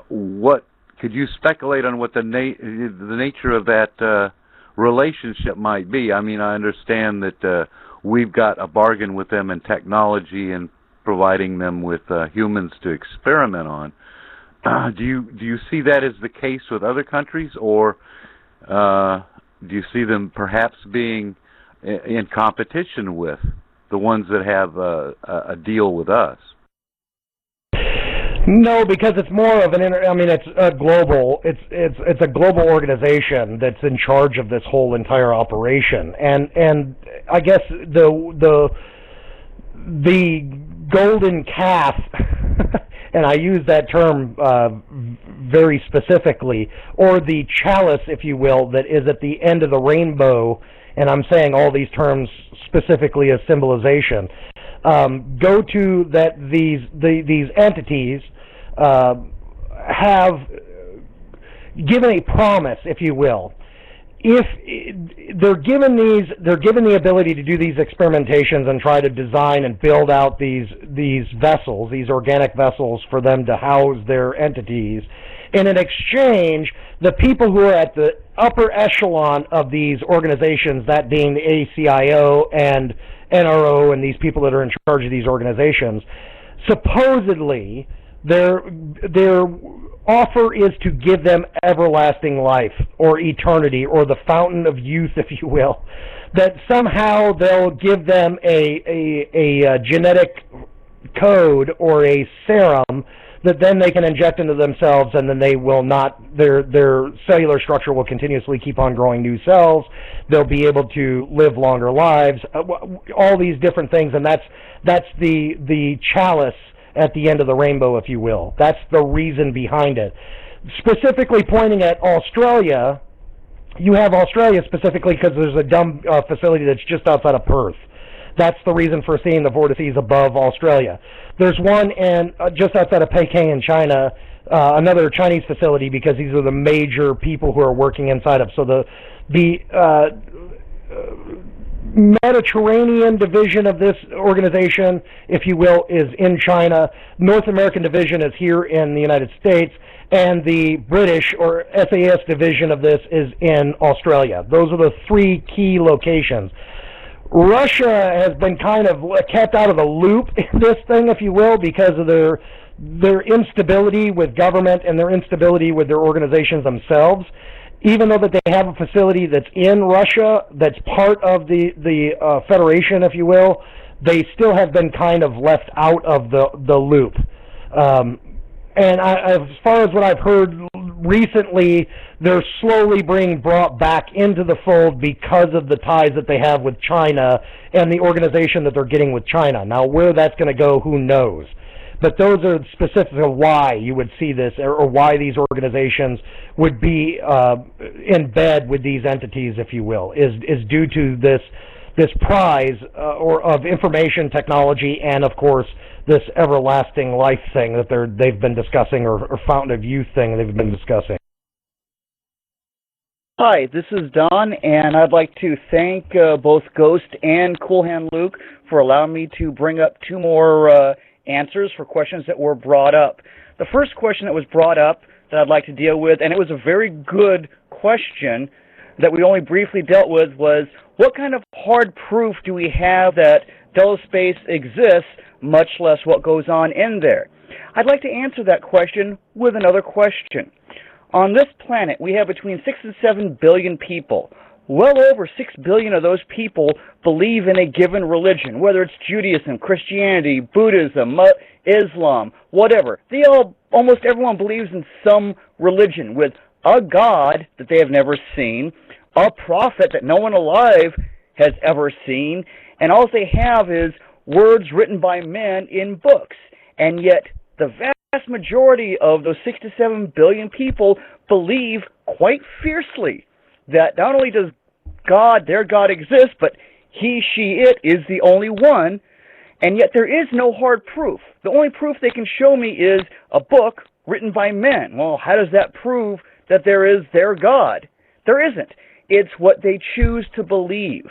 what could you speculate on what the nature of that relationship might be? I mean, I understand that we've got a bargain with them in technology and providing them with humans to experiment on. Do you see that as the case with other countries, or do you see them perhaps being in competition with the ones that have a deal with us? No, because it's more of it's a global. It's a global organization that's in charge of this whole entire operation, and I guess the golden calf, and I use that term very specifically, or the chalice, if you will, that is at the end of the rainbow, and I'm saying all these terms specifically as symbolization, go to that these entities have given a promise, if you will, if they're given the ability to do these experimentations and try to design and build out these vessels, these organic vessels for them to house their entities, and in exchange, the people who are at the upper echelon of these organizations, that being the ACIO and NRO and these people that are in charge of these organizations, supposedly their offer is to give them everlasting life or eternity or the fountain of youth, if you will. That somehow they'll give them a genetic code or a serum that then they can inject into themselves, and then they will not, their cellular structure will continuously keep on growing new cells. They'll be able to live longer lives, all these different things, and that's the chalice at the end of the rainbow, if you will. That's the reason behind it. Specifically pointing at Australia, you have Australia specifically because there's a dumb facility that's just outside of Perth. That's the reason for seeing the vortices above Australia. There's one just outside of Peking in China, another Chinese facility, because these are the major people who are working inside of. So the Mediterranean division of this organization, if you will, is in China. North American division is here in the United States, and the British or SAS division of this is in Australia. Those are the three key locations. Russia has been kind of kept out of the loop in this thing, if you will, because of their instability with government and their instability with their organizations themselves. Even though that they have a facility that's in Russia, that's part of the Federation, if you will, they still have been kind of left out of the loop. And as far as what I've heard recently, they're slowly being brought back into the fold because of the ties that they have with China and the organization that they're getting with China. Now, where that's going to go, who knows? But those are specifics of why you would see this, or why these organizations would be in bed with these entities, if you will, is due to this prize or of information technology, and of course this everlasting life thing that they've been discussing, or fountain of youth thing they've been discussing. Hi, this is Don, and I'd like to thank both Ghost and Cool Hand Luke for allowing me to bring up two more answers for questions that were brought up. The first question that was brought up that I'd like to deal with, and it was a very good question that we only briefly dealt with, was what kind of hard proof do we have that Dulce space exists, much less what goes on in there? I'd like to answer that question with another question. On this planet, we have between 6 and 7 billion people. Well over 6 billion of those people believe in a given religion, whether it's Judaism, Christianity, Buddhism, Islam, whatever. Almost everyone believes in some religion with a God that they have never seen, a prophet that no one alive has ever seen, and all they have is words written by men in books. And yet the vast majority of those 6 to 7 billion people believe quite fiercely that not only does their God exists, but he, she, it is the only one, and yet there is no hard proof. The only proof they can show me is a book written by men. Well, how does that prove that there is their God? There isn't. It's what they choose to believe.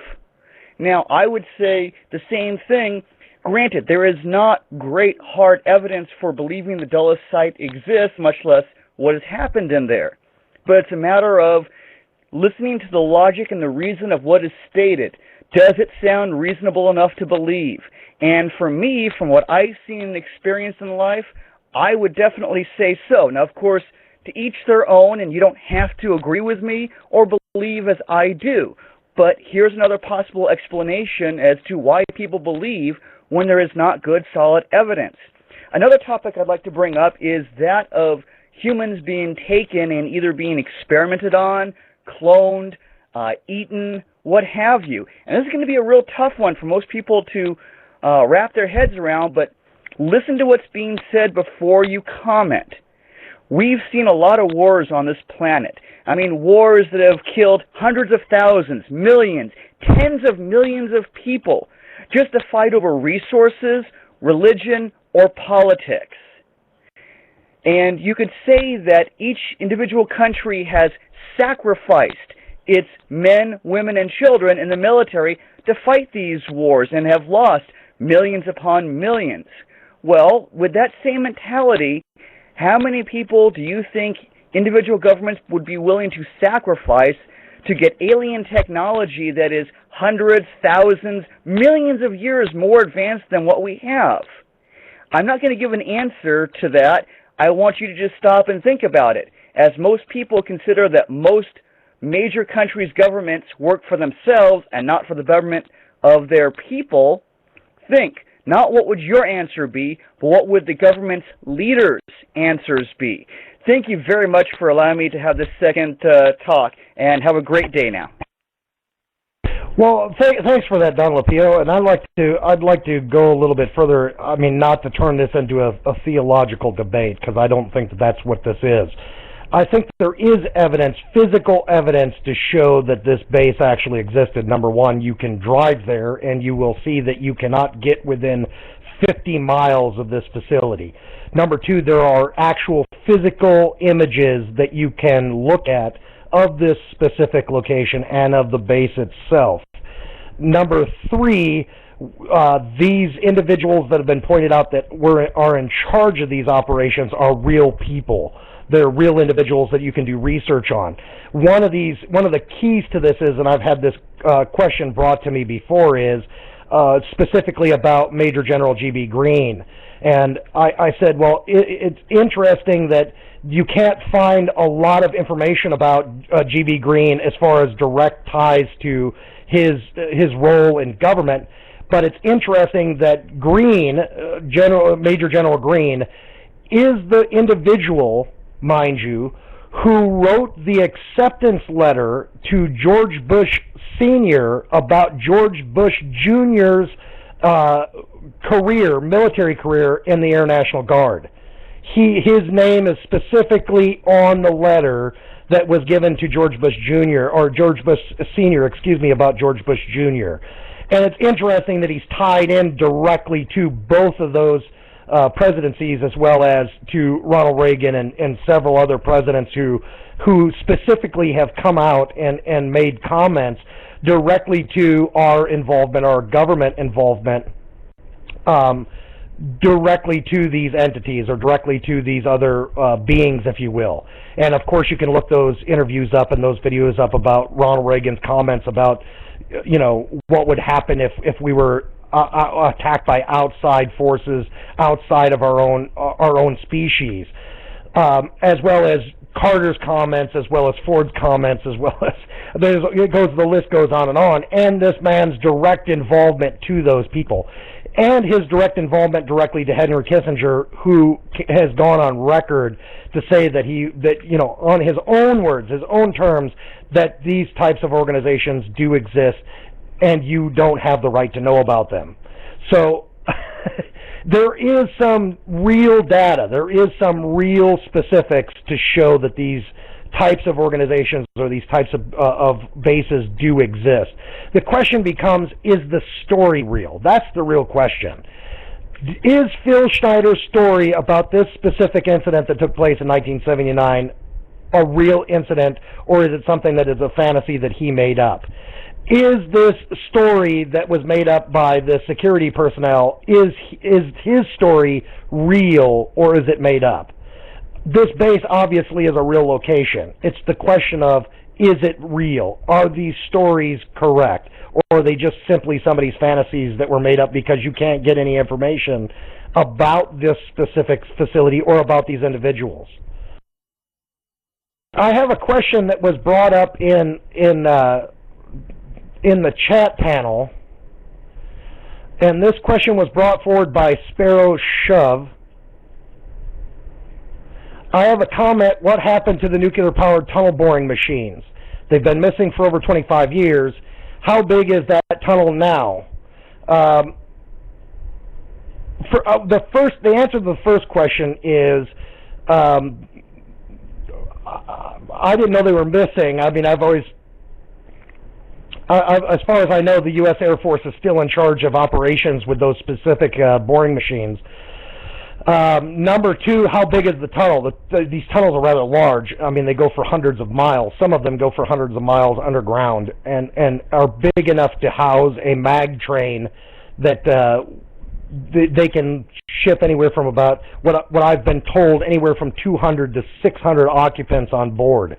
Now, I would say the same thing. Granted, there is not great hard evidence for believing the Dulce site exists, much less what has happened in there. But it's a matter of listening to the logic and the reason of what is stated. Does it sound reasonable enough to believe? And for me, from what I've seen and experienced in life, I would definitely say so. Now, of course, to each their own, and you don't have to agree with me or believe as I do. But here's another possible explanation as to why people believe when there is not good, solid evidence. Another topic I'd like to bring up is that of humans being taken and either being experimented on, cloned, eaten, what have you. And this is going to be a real tough one for most people to wrap their heads around, but listen to what's being said before you comment. We've seen a lot of wars on this planet. I mean, wars that have killed hundreds of thousands, millions, tens of millions of people just to fight over resources, religion, or politics. And you could say that each individual country has sacrificed its men, women, and children in the military to fight these wars and have lost millions upon millions. Well, with that same mentality, how many people do you think individual governments would be willing to sacrifice to get alien technology that is hundreds, thousands, millions of years more advanced than what we have? I'm not going to give an answer to that. I want you to just stop and think about it. As most people consider that most major countries' governments work for themselves and not for the betterment of their people, think, not what would your answer be, but what would the government's leaders' answers be? Thank you very much for allowing me to have this second talk, and have a great day now. Well, thanks for that, Don Limpio, and I'd like to go a little bit further. I mean, not to turn this into a theological debate, because I don't think that that's what this is. I think there is evidence, physical evidence, to show that this base actually existed. Number one, you can drive there, and you will see that you cannot get within 50 miles of this facility. Number two, there are actual physical images that you can look at of this specific location and of the base itself. Number three, these individuals that have been pointed out that are in charge of these operations are real people. They're real individuals that you can do research on. One of the keys to this is, and I've had this question brought to me before, is specifically about Major General G.B. Green. And I said, well, it's interesting that you can't find a lot of information about G.B. Green as far as direct ties to his role in government, but it's interesting that Green, Major General Green, is the individual, mind you, who wrote the acceptance letter to George Bush Sr. about George Bush Jr.'s military career in the Air National Guard. His name is specifically on the letter that was given to George Bush Jr., or George Bush Sr., about George Bush Jr. And it's interesting that he's tied in directly to both of those presidencies, as well as to Ronald Reagan and several other presidents who specifically have come out and made comments directly to our involvement, our government involvement, directly to these entities or directly to these other beings, if you will. And of course, you can look those interviews up and those videos up about Ronald Reagan's comments about, what would happen if we were attacked by outside forces outside of our own species, as well as Carter's comments, as well as Ford's comments, as well as the list goes on, and this man's direct involvement to those people, and his direct involvement directly to Henry Kissinger, who has gone on record to say that on his own words, his own terms, that these types of organizations do exist, and you don't have the right to know about them. So there is some real data, there is some real specifics to show that these types of organizations or these types of bases do exist. The question becomes, is the story real? That's the real question. Is Phil Schneider's story about this specific incident that took place in 1979 a real incident, or is it something that is a fantasy that he made up? Is this story that was made up by the security personnel, is his story real, or is it made up? This base obviously is a real location. It's the question of, is it real? Are these stories correct? Or are they just simply somebody's fantasies that were made up because you can't get any information about this specific facility or about these individuals? I have a question that was brought up in the chat panel, and this question was brought forward by Sparrow Shove. I have a comment: what happened to the nuclear-powered tunnel boring machines? They've been missing for over 25 years. How big is that tunnel now? The answer to the first question is, I didn't know they were missing. I mean, as far as I know, the U.S. Air Force is still in charge of operations with those specific boring machines. Number two, how big is the tunnel? These tunnels are rather large. I mean, they go for hundreds of miles. Some of them go for hundreds of miles underground and are big enough to house a mag train that they can ship anywhere from about, what I've been told, anywhere from 200 to 600 occupants on board.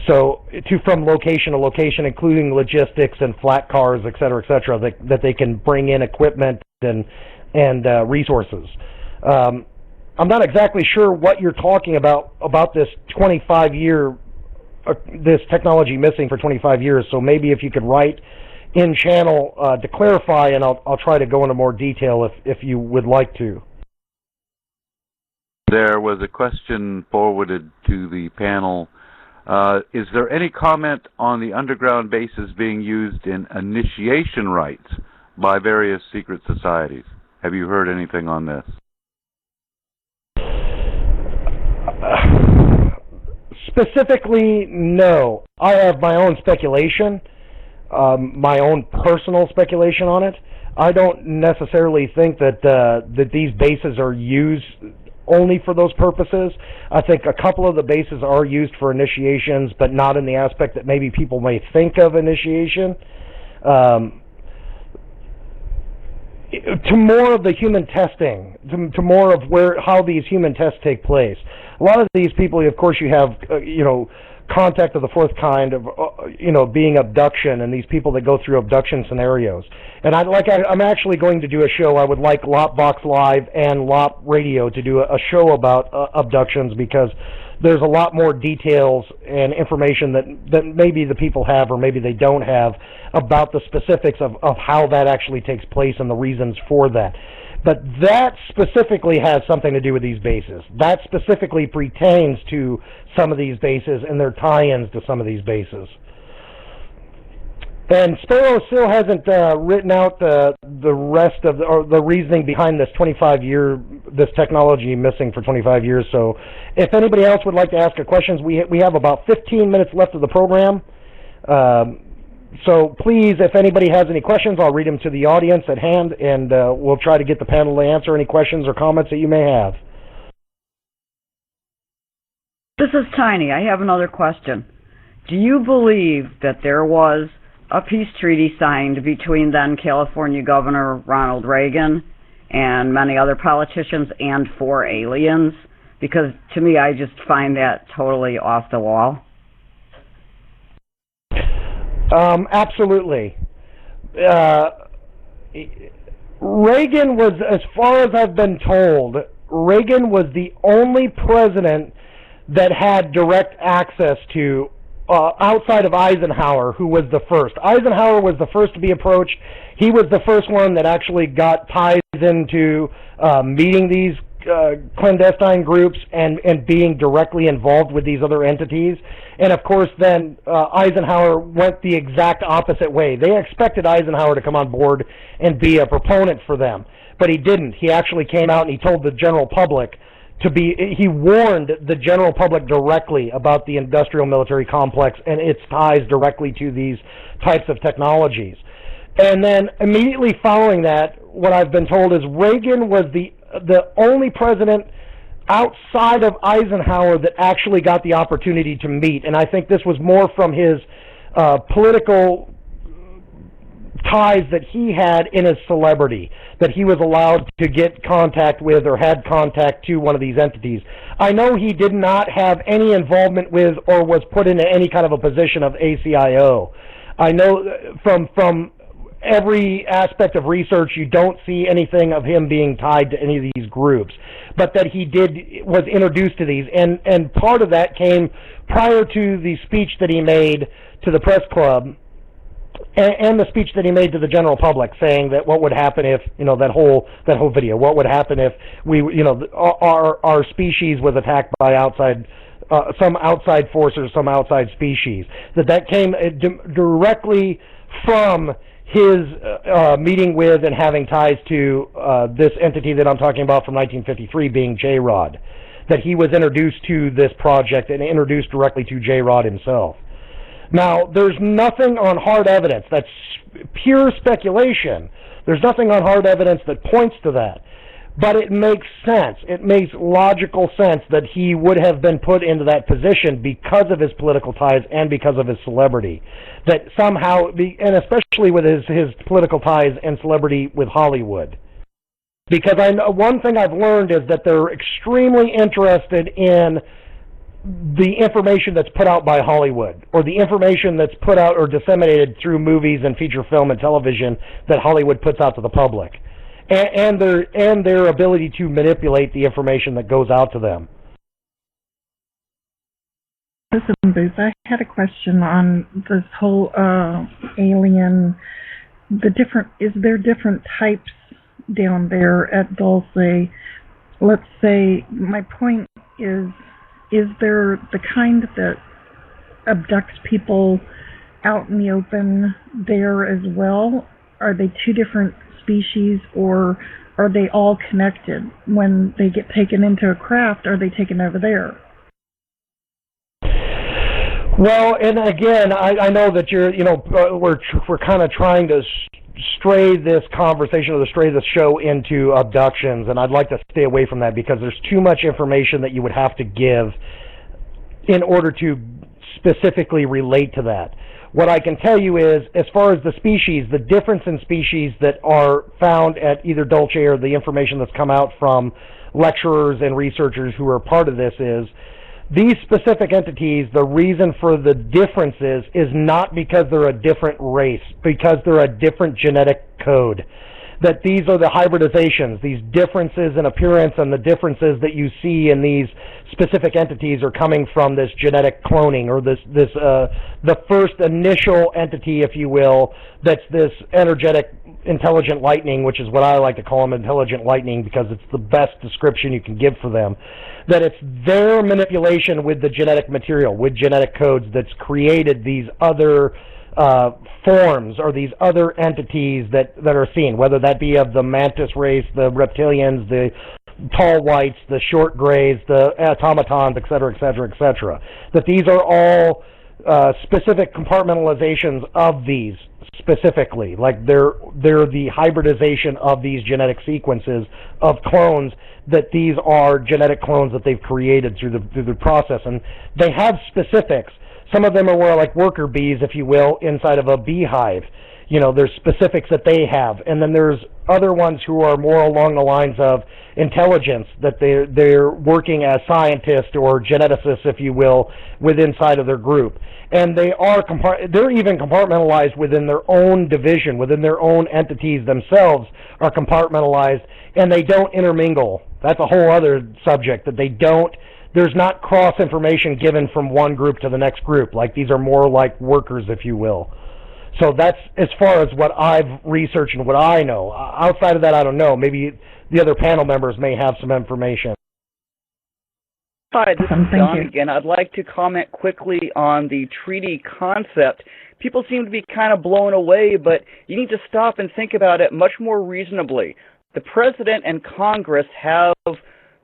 So from location to location, including logistics and flat cars, et cetera, that they can bring in equipment and resources. I'm not exactly sure what you're talking about this 25-year, this technology missing for 25 years. So maybe if you could write in channel to clarify, and I'll try to go into more detail if you would like to. There was a question forwarded to the panel. Is there any comment on the underground bases being used in initiation rites by various secret societies? Have you heard anything on this? Specifically, no. I have my own speculation, my own personal speculation on it. I don't necessarily think that these bases are used only for those purposes. I think a couple of the bases are used for initiations, but not in the aspect that maybe people may think of initiation. To more of the human testing, to more of how these human tests take place. A lot of these people, of course, you have, contact of the fourth kind of, being abduction, and these people that go through abduction scenarios. And I'm actually going to do a show. I would like Lopbox Live and LOP Radio to do a show about abductions, because there's a lot more details and information that maybe the people have or maybe they don't have about the specifics of how that actually takes place and the reasons for that. But that specifically has something to do with these bases. That specifically pertains to some of these bases and their tie-ins to some of these bases. And Sparrow still hasn't written out the rest of the reasoning behind this this technology missing for 25 years. So if anybody else would like to ask a questions, we have about 15 minutes left of the program. So please, if anybody has any questions, I'll read them to the audience at hand, and we'll try to get the panel to answer any questions or comments that you may have. This is Tiny. I have another question. Do you believe that there was a peace treaty signed between then California Governor Ronald Reagan and many other politicians and 4 aliens? Because to me, I just find that totally off the wall. Absolutely. Reagan was, as far as I've been told, Reagan was the only president that had direct access to, outside of Eisenhower, who was the first. Eisenhower was the first to be approached. He was the first one that actually got ties into meeting these clandestine groups and being directly involved with these other entities. And of course then Eisenhower went the exact opposite way. They expected Eisenhower to come on board and be a proponent for them, but he didn't. He actually came out and he told the general public he warned the general public directly about the industrial military complex and its ties directly to these types of technologies. And then immediately following that, what I've been told is Reagan was the only president outside of Eisenhower that actually got the opportunity to meet. And I think this was more from his political ties that he had in his celebrity, that he was allowed to get contact with or had contact to one of these entities. I know he did not have any involvement with or was put into any kind of a position of ACIO. I know from every aspect of research, you don't see anything of him being tied to any of these groups, but that he was introduced to these, and part of that came prior to the speech that he made to the press club, and the speech that he made to the general public, saying that what would happen if, that whole video, what would happen if our species was attacked by some outside force or some outside species, that came directly from his meeting with and having ties to this entity that I'm talking about from 1953, being J-Rod, that he was introduced to this project and introduced directly to J-Rod himself. Now, there's nothing on hard evidence. That's pure speculation. There's nothing on hard evidence that points to that. But it makes sense. It makes logical sense that he would have been put into that position because of his political ties and because of his celebrity. That somehow, and especially with his political ties and celebrity with Hollywood. Because one thing I've learned is that they're extremely interested in the information that's put out by Hollywood, or the information that's put out or disseminated through movies and feature film and television that Hollywood puts out to the public. And their ability to manipulate the information that goes out to them. Listen, Booth, I had a question on this whole alien. Is there different types down there at Dulce? Let's say, my point is there the kind that abducts people out in the open there as well? Are they two different species, or are they all connected? When they get taken into a craft, are they taken over there? Well, and again, I know that we're kind of trying to stray this conversation or stray this show into abductions, and I'd like to stay away from that because there's too much information that you would have to give in order to specifically relate to that. What I can tell you is, as far as the species, the difference in species that are found at either Dulce or the information that's come out from lecturers and researchers who are part of this is, these specific entities, the reason for the differences is not because they're a different race, because they're a different genetic code. That these are the hybridizations, these differences in appearance and the differences that you see in these specific entities are coming from this genetic cloning, or the first initial entity, if you will, that's this energetic intelligent lightning, which is what I like to call them, intelligent lightning, because it's the best description you can give for them. That it's their manipulation with the genetic material, with genetic codes, that's created these other forms or these other entities that are seen, whether that be of the mantis race, the reptilians, the tall whites, the short grays, the automatons, et cetera, et cetera, et cetera. That these are all specific compartmentalizations of these specifically, like they're the hybridization of these genetic sequences of clones, that these are genetic clones that they've created through the process, and they have specifics. Some of them are more like worker bees, if you will, inside of a beehive. You know, there's specifics that they have, and then there's other ones who are more along the lines of intelligence, that they're working as scientists or geneticists, if you will, inside of their group. And they're even compartmentalized within their own division, within their own entities themselves are compartmentalized, and they don't intermingle. That's a whole other subject, that there's not cross information given from one group to the next group. Like, these are more like workers, if you will. So that's as far as what I've researched and what I know. Outside of that, I don't know. Maybe the other panel members may have some information. Hi, this is Don again. I'd like to comment quickly on the treaty concept. People seem to be kind of blown away, but you need to stop and think about it much more reasonably. The President and Congress have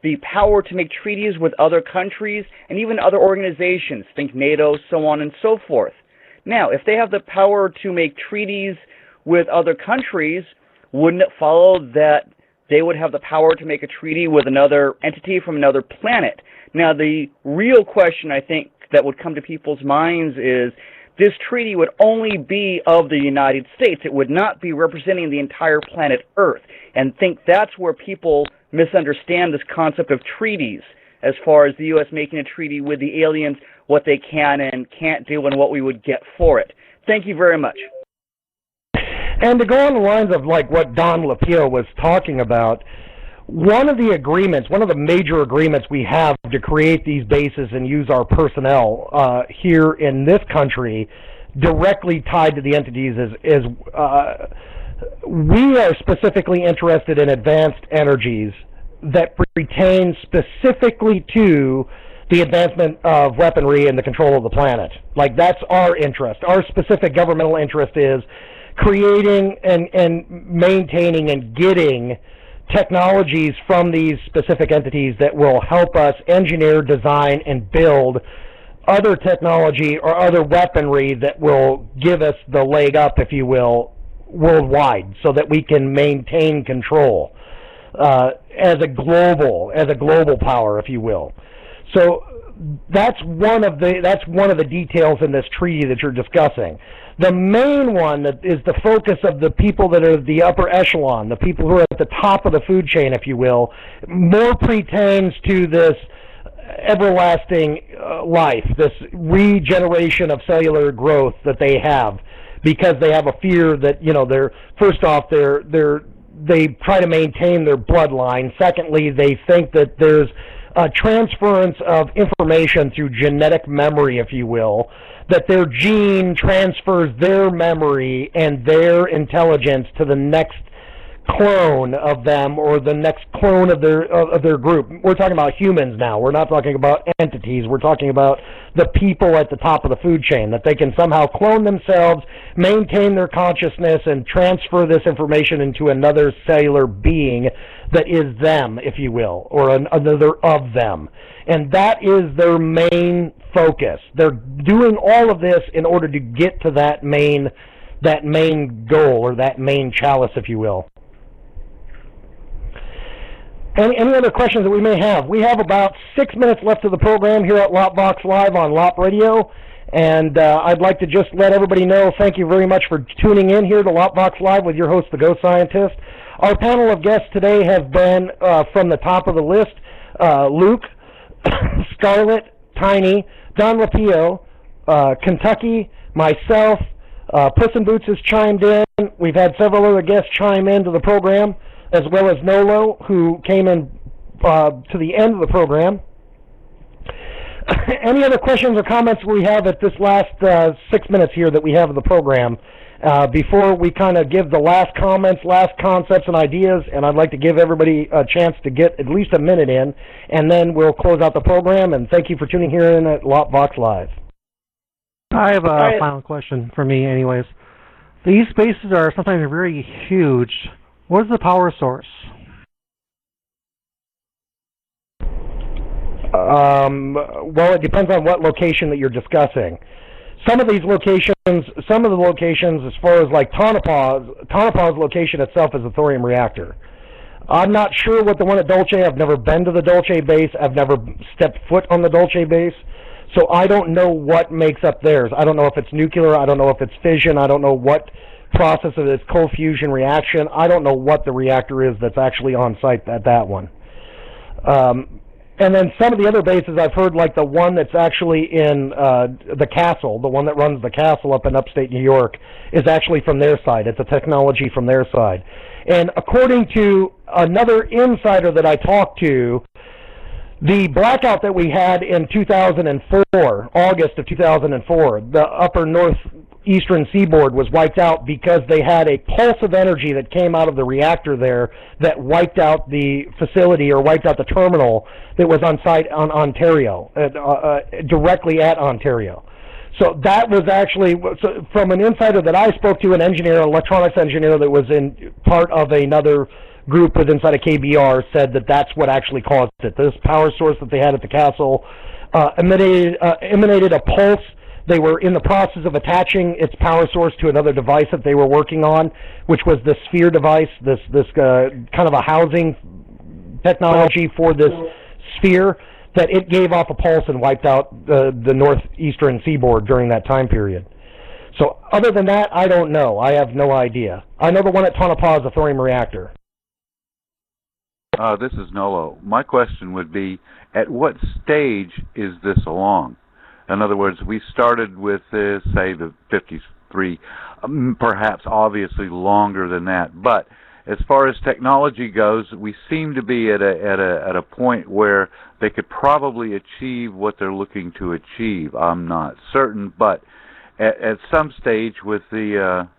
the power to make treaties with other countries and even other organizations, think NATO, so on and so forth. Now, if they have the power to make treaties with other countries, wouldn't it follow that they would have the power to make a treaty with another entity from another planet? Now, the real question, I think, that would come to people's minds is, this treaty would only be of the United States. It would not be representing the entire planet Earth. And think that's where people misunderstand this concept of treaties, as far as the U.S. making a treaty with the aliens, what they can and can't do, and what we would get for it. Thank you very much. And to go on the lines of like what Don Limpio was talking about, one of the major agreements we have to create these bases and use our personnel here in this country, directly tied to the entities, is we are specifically interested in advanced energies that pertain specifically to the advancement of weaponry and the control of the planet. Like, that's our interest. Our specific governmental interest is creating and maintaining and getting technologies from these specific entities that will help us engineer, design, and build other technology or other weaponry that will give us the leg up, if you will, worldwide, so that we can maintain control. as a global power, if you will. So that's one of the details in this treaty that you're discussing. The main one that is the focus of the people that are the upper echelon, the people who are at the top of the food chain, if you will, more pertains to this everlasting life, this regeneration of cellular growth that they have, because they have a fear that, you know, they try to maintain their bloodline. Secondly, they think that there's a transference of information through genetic memory, if you will, that their gene transfers their memory and their intelligence to the next clone of them, or the next clone of their group. We're talking about humans now. We're not talking about entities. We're talking about the people at the top of the food chain, that they can somehow clone themselves, maintain their consciousness, and transfer this information into another cellular being that is them, if you will, or another of them. And that is their main focus. They're doing all of this in order to get to that main goal, or that main chalice, if you will. Any other questions that we may have? We have about 6 minutes left of the program here at LOPVOX Live on LOP Radio, and I'd like to just let everybody know, thank you very much for tuning in here to LOPVOX Live with your host, the Ghost Scientist. Our panel of guests today have been, from the top of the list, Luke, Scarlette, Tiny, Don Limpio, Kentucky, myself, Puss in Boots has chimed in. We've had several other guests chime into the program, as well as Nolo, who came in to the end of the program. Any other questions or comments we have at this last 6 minutes here that we have of the program before we kind of give the last comments, last concepts and ideas? And I'd like to give everybody a chance to get at least a minute in, and then we'll close out the program. And thank you for tuning here in at LOPVOX Live. I have a final question for me anyways. These spaces are sometimes very huge. What is the power source? Well, it depends on what location that you're discussing. Some of the locations, as far as like Tonopah's location itself is a thorium reactor. I'm not sure what the one at Dulce. I've never been to the Dulce base. I've never stepped foot on the Dulce base. So I don't know what makes up theirs. I don't know if it's nuclear. I don't know if it's fission. I don't know what process of this cold fusion reaction. I don't know what the reactor is that's actually on site at that one. And then some of the other bases I've heard, like the one that's actually in the castle, the one that runs the castle up in upstate New York, is actually from their side. It's a technology from their side. And according to another insider that I talked to, the blackout that we had in 2004, August of 2004, the upper northeastern seaboard was wiped out because they had a pulse of energy that came out of the reactor there that wiped out the facility, or wiped out the terminal that was on site on Ontario, directly at Ontario. So that was actually, from an insider that I spoke to, an engineer, an electronics engineer that was in part of another group with inside of KBR, said that that's what actually caused it. This power source that they had at the castle emanated a pulse. They were in the process of attaching its power source to another device that they were working on, which was the sphere device, this kind of a housing technology for this sphere, that it gave off a pulse and wiped out the northeastern seaboard during that time period. So other than that, I don't know. I have no idea. I know the one at Tonopah is a thorium reactor. This is Nolo. My question would be, at what stage is this along? In other words, we started with, say, the 53, perhaps obviously longer than that. But as far as technology goes, we seem to be at a point where they could probably achieve what they're looking to achieve. I'm not certain, but at some stage with the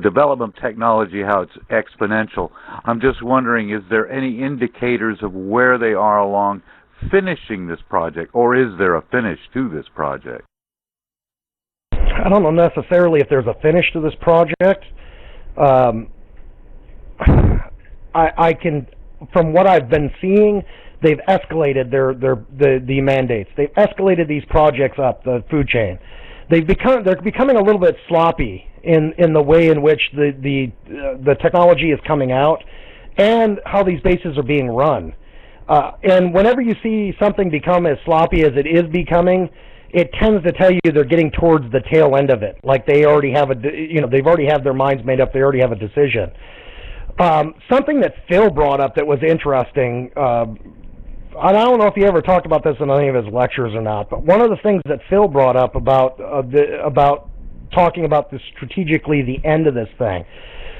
development of technology, how it's exponential, I'm just wondering, is there any indicators of where they are along finishing this project, or is there a finish to this project? I don't know necessarily if there's a finish to this project. I can, from what I've been seeing, they've escalated the mandates. They've escalated these projects up the food chain. They're becoming a little bit sloppy in the way in which the technology is coming out. and how these bases are being run. And whenever you see something become as sloppy as it is becoming, it tends to tell you they're getting towards the tail end of it. Like they already have they've already have their minds made up. They already have a decision. Something that Phil brought up that was interesting. I don't know if he ever talked about this in any of his lectures or not, but one of the things that Phil brought up about talking about the strategically the end of this thing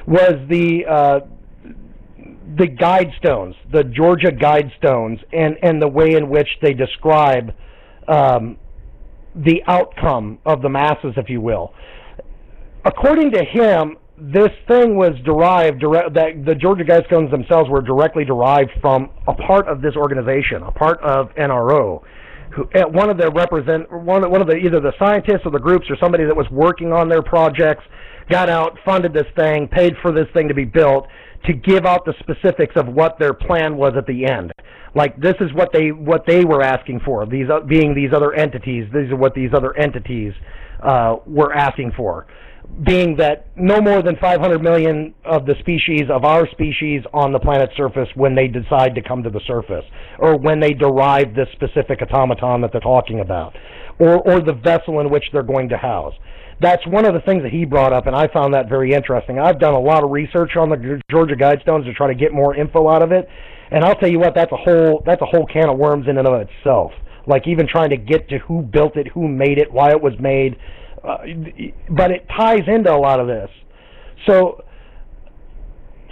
was the guidestones, the Georgia guidestones, and the way in which they describe the outcome of the masses, if you will. According to him, this thing was derived, that the Georgia Guidestones themselves were directly derived from a part of this organization, a part of NRO. One of the either the scientists or the groups or somebody that was working on their projects got out, funded this thing, paid for this thing to be built, to give out the specifics of what their plan was at the end. Like, this is what they were asking for. These being these other entities. These are what these other entities were asking for. Being that no more than 500 million of the species of our species on the planet's surface when they decide to come to the surface, or when they derive this specific automaton that they're talking about, or the vessel in which they're going to house. That's one of the things that he brought up, and I found that very interesting. I've done a lot of research on the Georgia Guidestones to try to get more info out of it, and I'll tell you what, that's a whole can of worms in and of itself. Like, even trying to get to who built it, who made it, why it was made. But it ties into a lot of this. So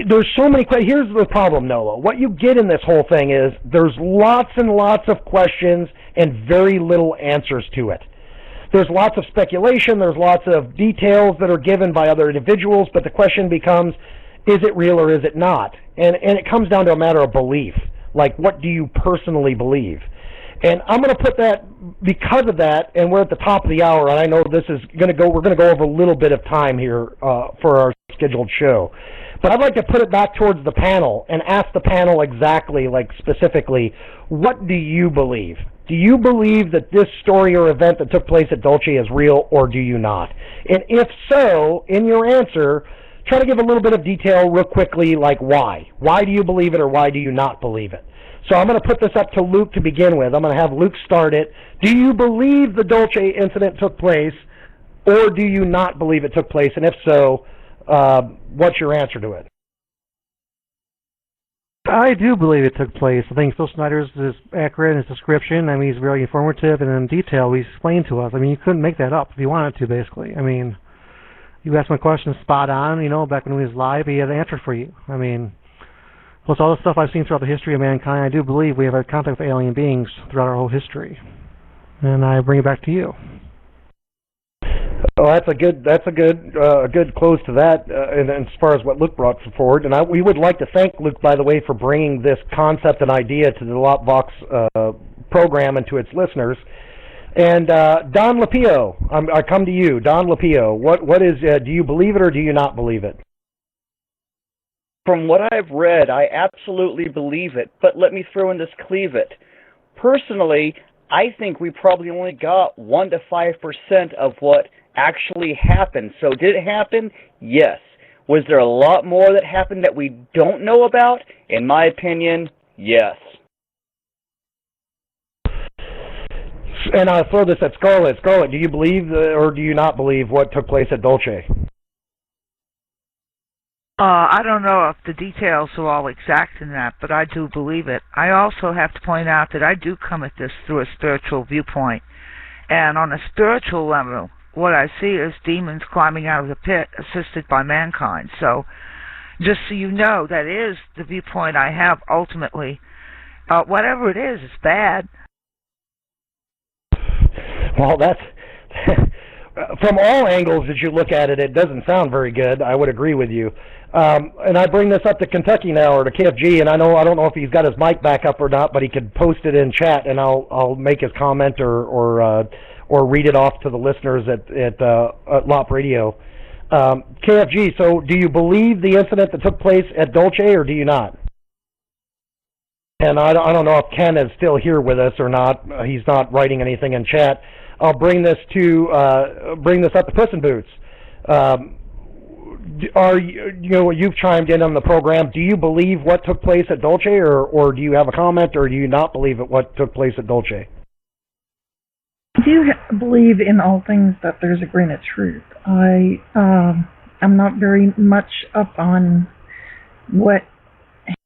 there's so many questions. Here's the problem, Nolo. What you get in this whole thing is there's lots and lots of questions and very little answers to it. There's lots of speculation. There's lots of details that are given by other individuals, but the question becomes, is it real or is it not? And it comes down to a matter of belief. Like, what do you personally believe? And I'm going to put that, because of that, and we're at the top of the hour, and I know this is going to go, we're going to go over a little bit of time here for our scheduled show. But I'd like to put it back towards the panel and ask the panel exactly, like specifically, what do you believe? Do you believe that this story or event that took place at Dulce is real, or do you not? And if so, in your answer, try to give a little bit of detail real quickly, like why. Why do you believe it, or why do you not believe it? So I'm going to put this up to Luke to begin with. I'm going to have Luke start it. Do you believe the Dulce incident took place, or do you not believe it took place? And if so, what's your answer to it? I do believe it took place. I think Phil Schneider's is accurate in his description. I mean, he's very informative, and in detail he explained to us. I mean, you couldn't make that up if you wanted to, basically. I mean, you asked my question spot on, back when he was live, he had an answer for you. I mean, plus all the stuff I've seen throughout the history of mankind, I do believe we have had contact with alien beings throughout our whole history. And I bring it back to you. Well, that's a good close to that, and as far as what Luke brought forward. And we would like to thank Luke, by the way, for bringing this concept and idea to the LOP Vox program and to its listeners. And Don Limpio, I come to you. Don Limpio, what is, do you believe it or do you not believe it? From what I've read, I absolutely believe it, but let me throw in this cleave it. Personally, I think we probably only got 1 to 5% of what actually happened. So did it happen? Yes. Was there a lot more that happened that we don't know about? In my opinion, yes. And I'll throw this at Scarlette. Scarlette, do you believe or do you not believe what took place at Dulce? I don't know if the details are all exact in that, but I do believe it. I also have to point out that I do come at this through a spiritual viewpoint. And on a spiritual level, what I see is demons climbing out of the pit, assisted by mankind. So, just so you know, that is the viewpoint I have ultimately. Whatever it is, it's bad. Well, that's... from all angles that you look at it, it doesn't sound very good. I would agree with you. And I bring this up to Kentucky now, or to KFG, and I don't know if he's got his mic back up or not, but he could post it in chat, and I'll make his comment or read it off to the listeners at LOP Radio. KFG, so do you believe the incident that took place at Dulce, or do you not? And I don't know if Ken is still here with us or not. He's not writing anything in chat. I'll bring this up to Puss in Boots. are you've chimed in on the program. Do you believe what took place at Dulce, or do you have a comment, or do you not believe what took place at Dulce? I do believe in all things that there's a grain of truth. I'm not very much up on what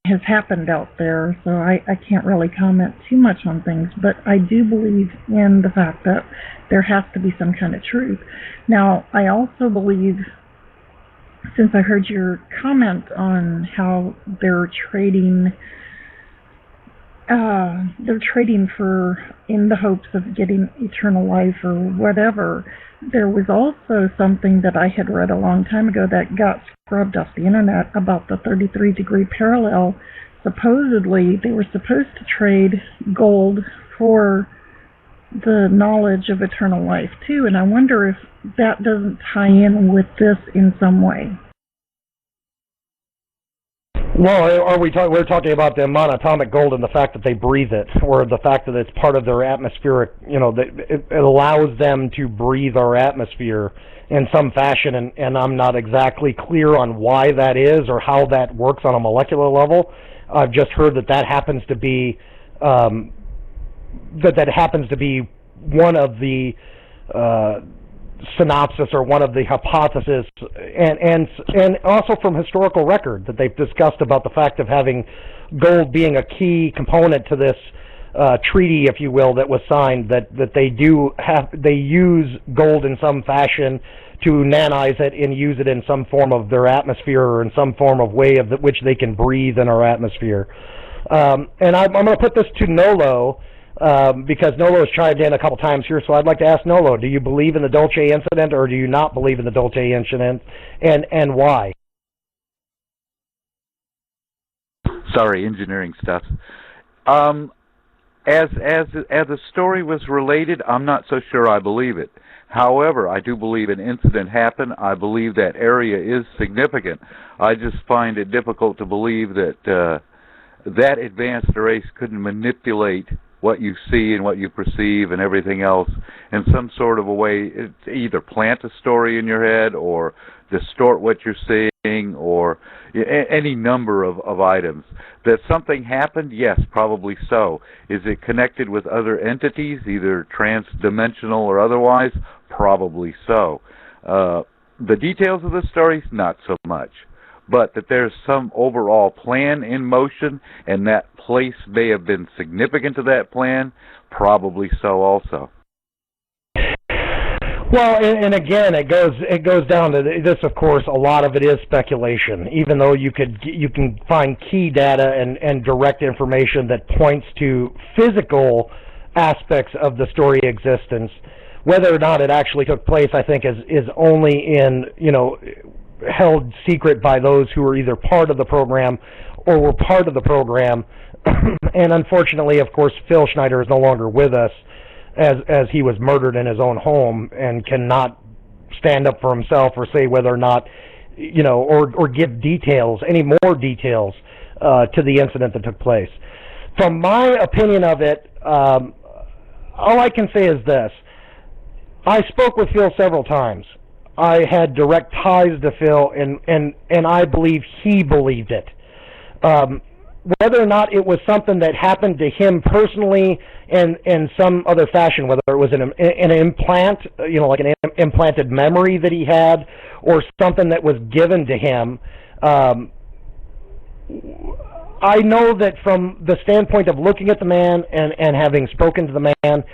has happened out there, so I can't really comment too much on things, but I do believe in the fact that there has to be some kind of truth. Now, I also believe, since I heard your comment on how they're trading for, in the hopes of getting eternal life or whatever, there was also something that I had read a long time ago that got scrubbed off the internet about the 33-degree parallel. Supposedly, they were supposed to trade gold for the knowledge of eternal life, too, and I wonder if that doesn't tie in with this in some way. Well, we're talking about the monatomic gold and the fact that they breathe it, or the fact that it's part of their atmospheric, that it allows them to breathe our atmosphere in some fashion, and I'm not exactly clear on why that is or how that works on a molecular level. I've just heard that happens to be that happens to be one of the synopsis or one of the hypotheses, and also from historical record that they've discussed about the fact of having gold being a key component to this treaty, if you will, that was signed, that they use gold in some fashion to nanize it and use it in some form of their atmosphere or in some form of way of which they can breathe in our atmosphere. And I'm going to put this to Nolo, because Nolo has chimed in a couple times here, so I'd like to ask Nolo, do you believe in the Dulce incident, or do you not believe in the Dulce incident, and why? Sorry, engineering stuff. As the story was related, I'm not so sure I believe it. However, I do believe an incident happened. I believe that area is significant. I just find it difficult to believe that that advanced race couldn't manipulate what you see and what you perceive and everything else in some sort of a way. It's either plant a story in your head or distort what you're seeing, or any number of items. That something happened, yes, probably so. Is it connected with other entities, either trans-dimensional or otherwise? Probably so. The details of the story, not so much. But that there's some overall plan in motion, and that place may have been significant to that plan, probably so also. Well, and again, it goes down to this. Of course, a lot of it is speculation. Even though you can find key data and direct information that points to physical aspects of the story existence, whether or not it actually took place, I think is only held secret by those who are either part of the program or were part of the program. And unfortunately, of course, Phil Schneider is no longer with us, as he was murdered in his own home and cannot stand up for himself or say whether or not, or give details, any more details to the incident that took place. From my opinion of it, all I can say is this. I spoke with Phil several times. I had direct ties to Phil, and I believe he believed it. Whether or not it was something that happened to him personally in some other fashion, whether it was an implant, like an implanted memory that he had, or something that was given to him, I know that from the standpoint of looking at the man and having spoken to the man,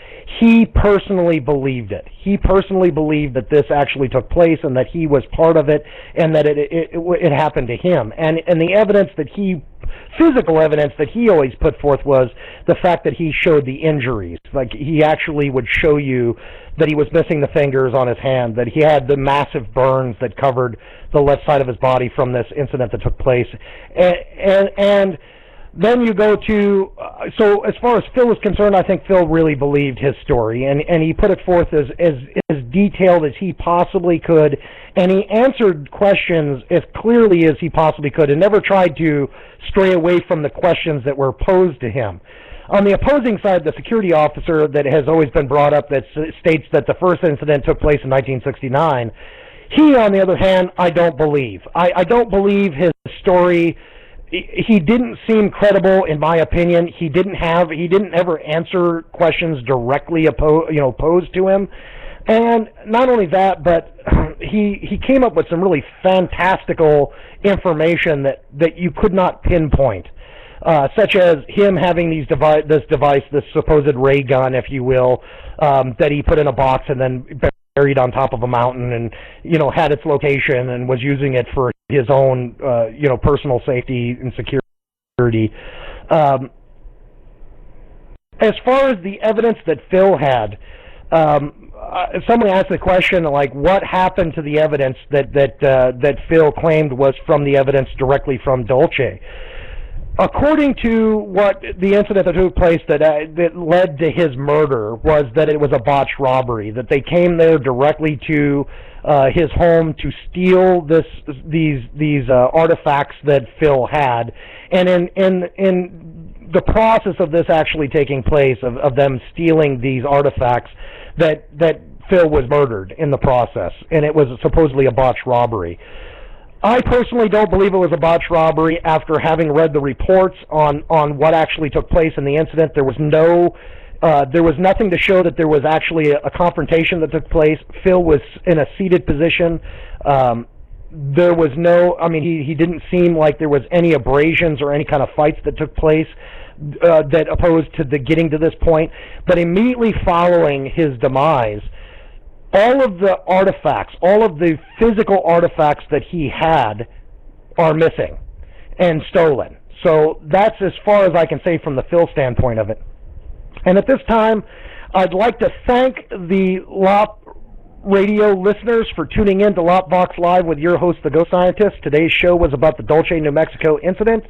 he personally believed it. He personally believed that this actually took place and that he was part of it and that it happened to him. And the evidence that physical evidence that he always put forth was the fact that he showed the injuries. Like, he actually would show you that he was missing the fingers on his hand, that he had the massive burns that covered the left side of his body from this incident that took place. And then you go to, so as far as Phil is concerned, I think Phil really believed his story, and he put it forth as detailed as he possibly could, and he answered questions as clearly as he possibly could, and never tried to stray away from the questions that were posed to him. On the opposing side, the security officer that has always been brought up that states that the first incident took place in 1969, He, on the other hand, I don't believe. I don't believe his story. He didn't seem credible, in my opinion. He didn't ever answer questions directly posed to him. And not only that, but he came up with some really fantastical information that you could not pinpoint, such as him having this supposed ray gun, if you will, that he put in a box and then buried on top of a mountain, and had its location and was using it for his own personal safety and security. As far as the evidence that Phil had, someone asked the question, like, what happened to the evidence that Phil claimed was from the evidence directly from Dulce? According to what the incident that took place that led to his murder was that it was a botched robbery, that they came there directly to his home to steal these artifacts that Phil had, and in the process of this actually taking place, of them stealing these artifacts, that Phil was murdered in the process, and it was supposedly a botched robbery. I personally don't believe it was a botched robbery. After having read the reports on what actually took place in the incident, there was nothing to show that there was actually a confrontation that took place. Phil was in a seated position. There was he didn't seem like there was any abrasions or any kind of fights that took place that opposed to the getting to this point. But immediately following his demise, all of the artifacts, all of the physical artifacts that he had are missing and stolen. So that's as far as I can say from the Phil standpoint of it. And at this time, I'd like to thank the LOP radio listeners for tuning in to LOPVox Live with your host, The Ghost Scientist. Today's show was about the Dulce, New Mexico incident.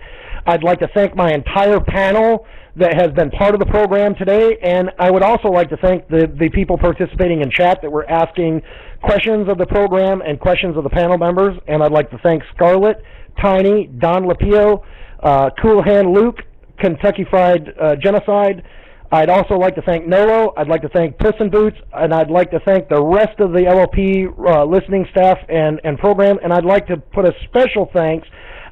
I'd like to thank my entire panel that has been part of the program today, and I would also like to thank the people participating in chat that were asking questions of the program and questions of the panel members. And I'd like to thank Scarlette, Tiny, Don Limpio, Cool Hand Luke, Kentucky Fried Genocide. I'd also like to thank Nolo. I'd like to thank Puss in Boots, and I'd like to thank the rest of the LOP listening staff and program. And I'd like to put a special thanks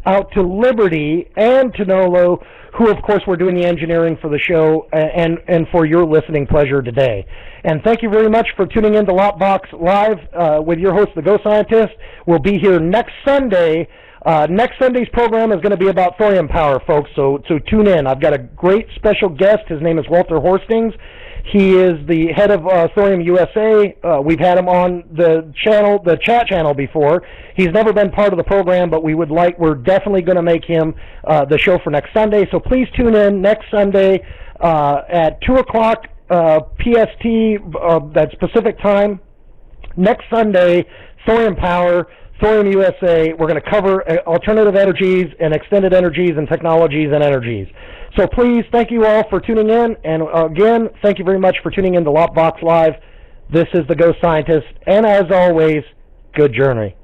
out to Liberty and to Nolo, who of course were doing the engineering for the show and for your listening pleasure today. And thank you very much for tuning in to LOPVox Live with your host, The Ghost Scientist. We'll be here next Sunday. Next Sunday's program is going to be about thorium power, folks, so tune in. I've got a great special guest. His name is Walter Horstings. He is the head of Thorium USA. We've had him on the chat channel before. He's never been part of the program, but we're definitely going to make him the show for next Sunday. So please tune in next Sunday at 2 o'clock PST, that's Pacific time. Next Sunday, Thorium Power, Thorium USA. We're going to cover alternative energies and extended energies and technologies and energies. So please, thank you all for tuning in, and again, thank you very much for tuning in to LOPVox Live. This is The Ghost Scientist, and as always, good journey.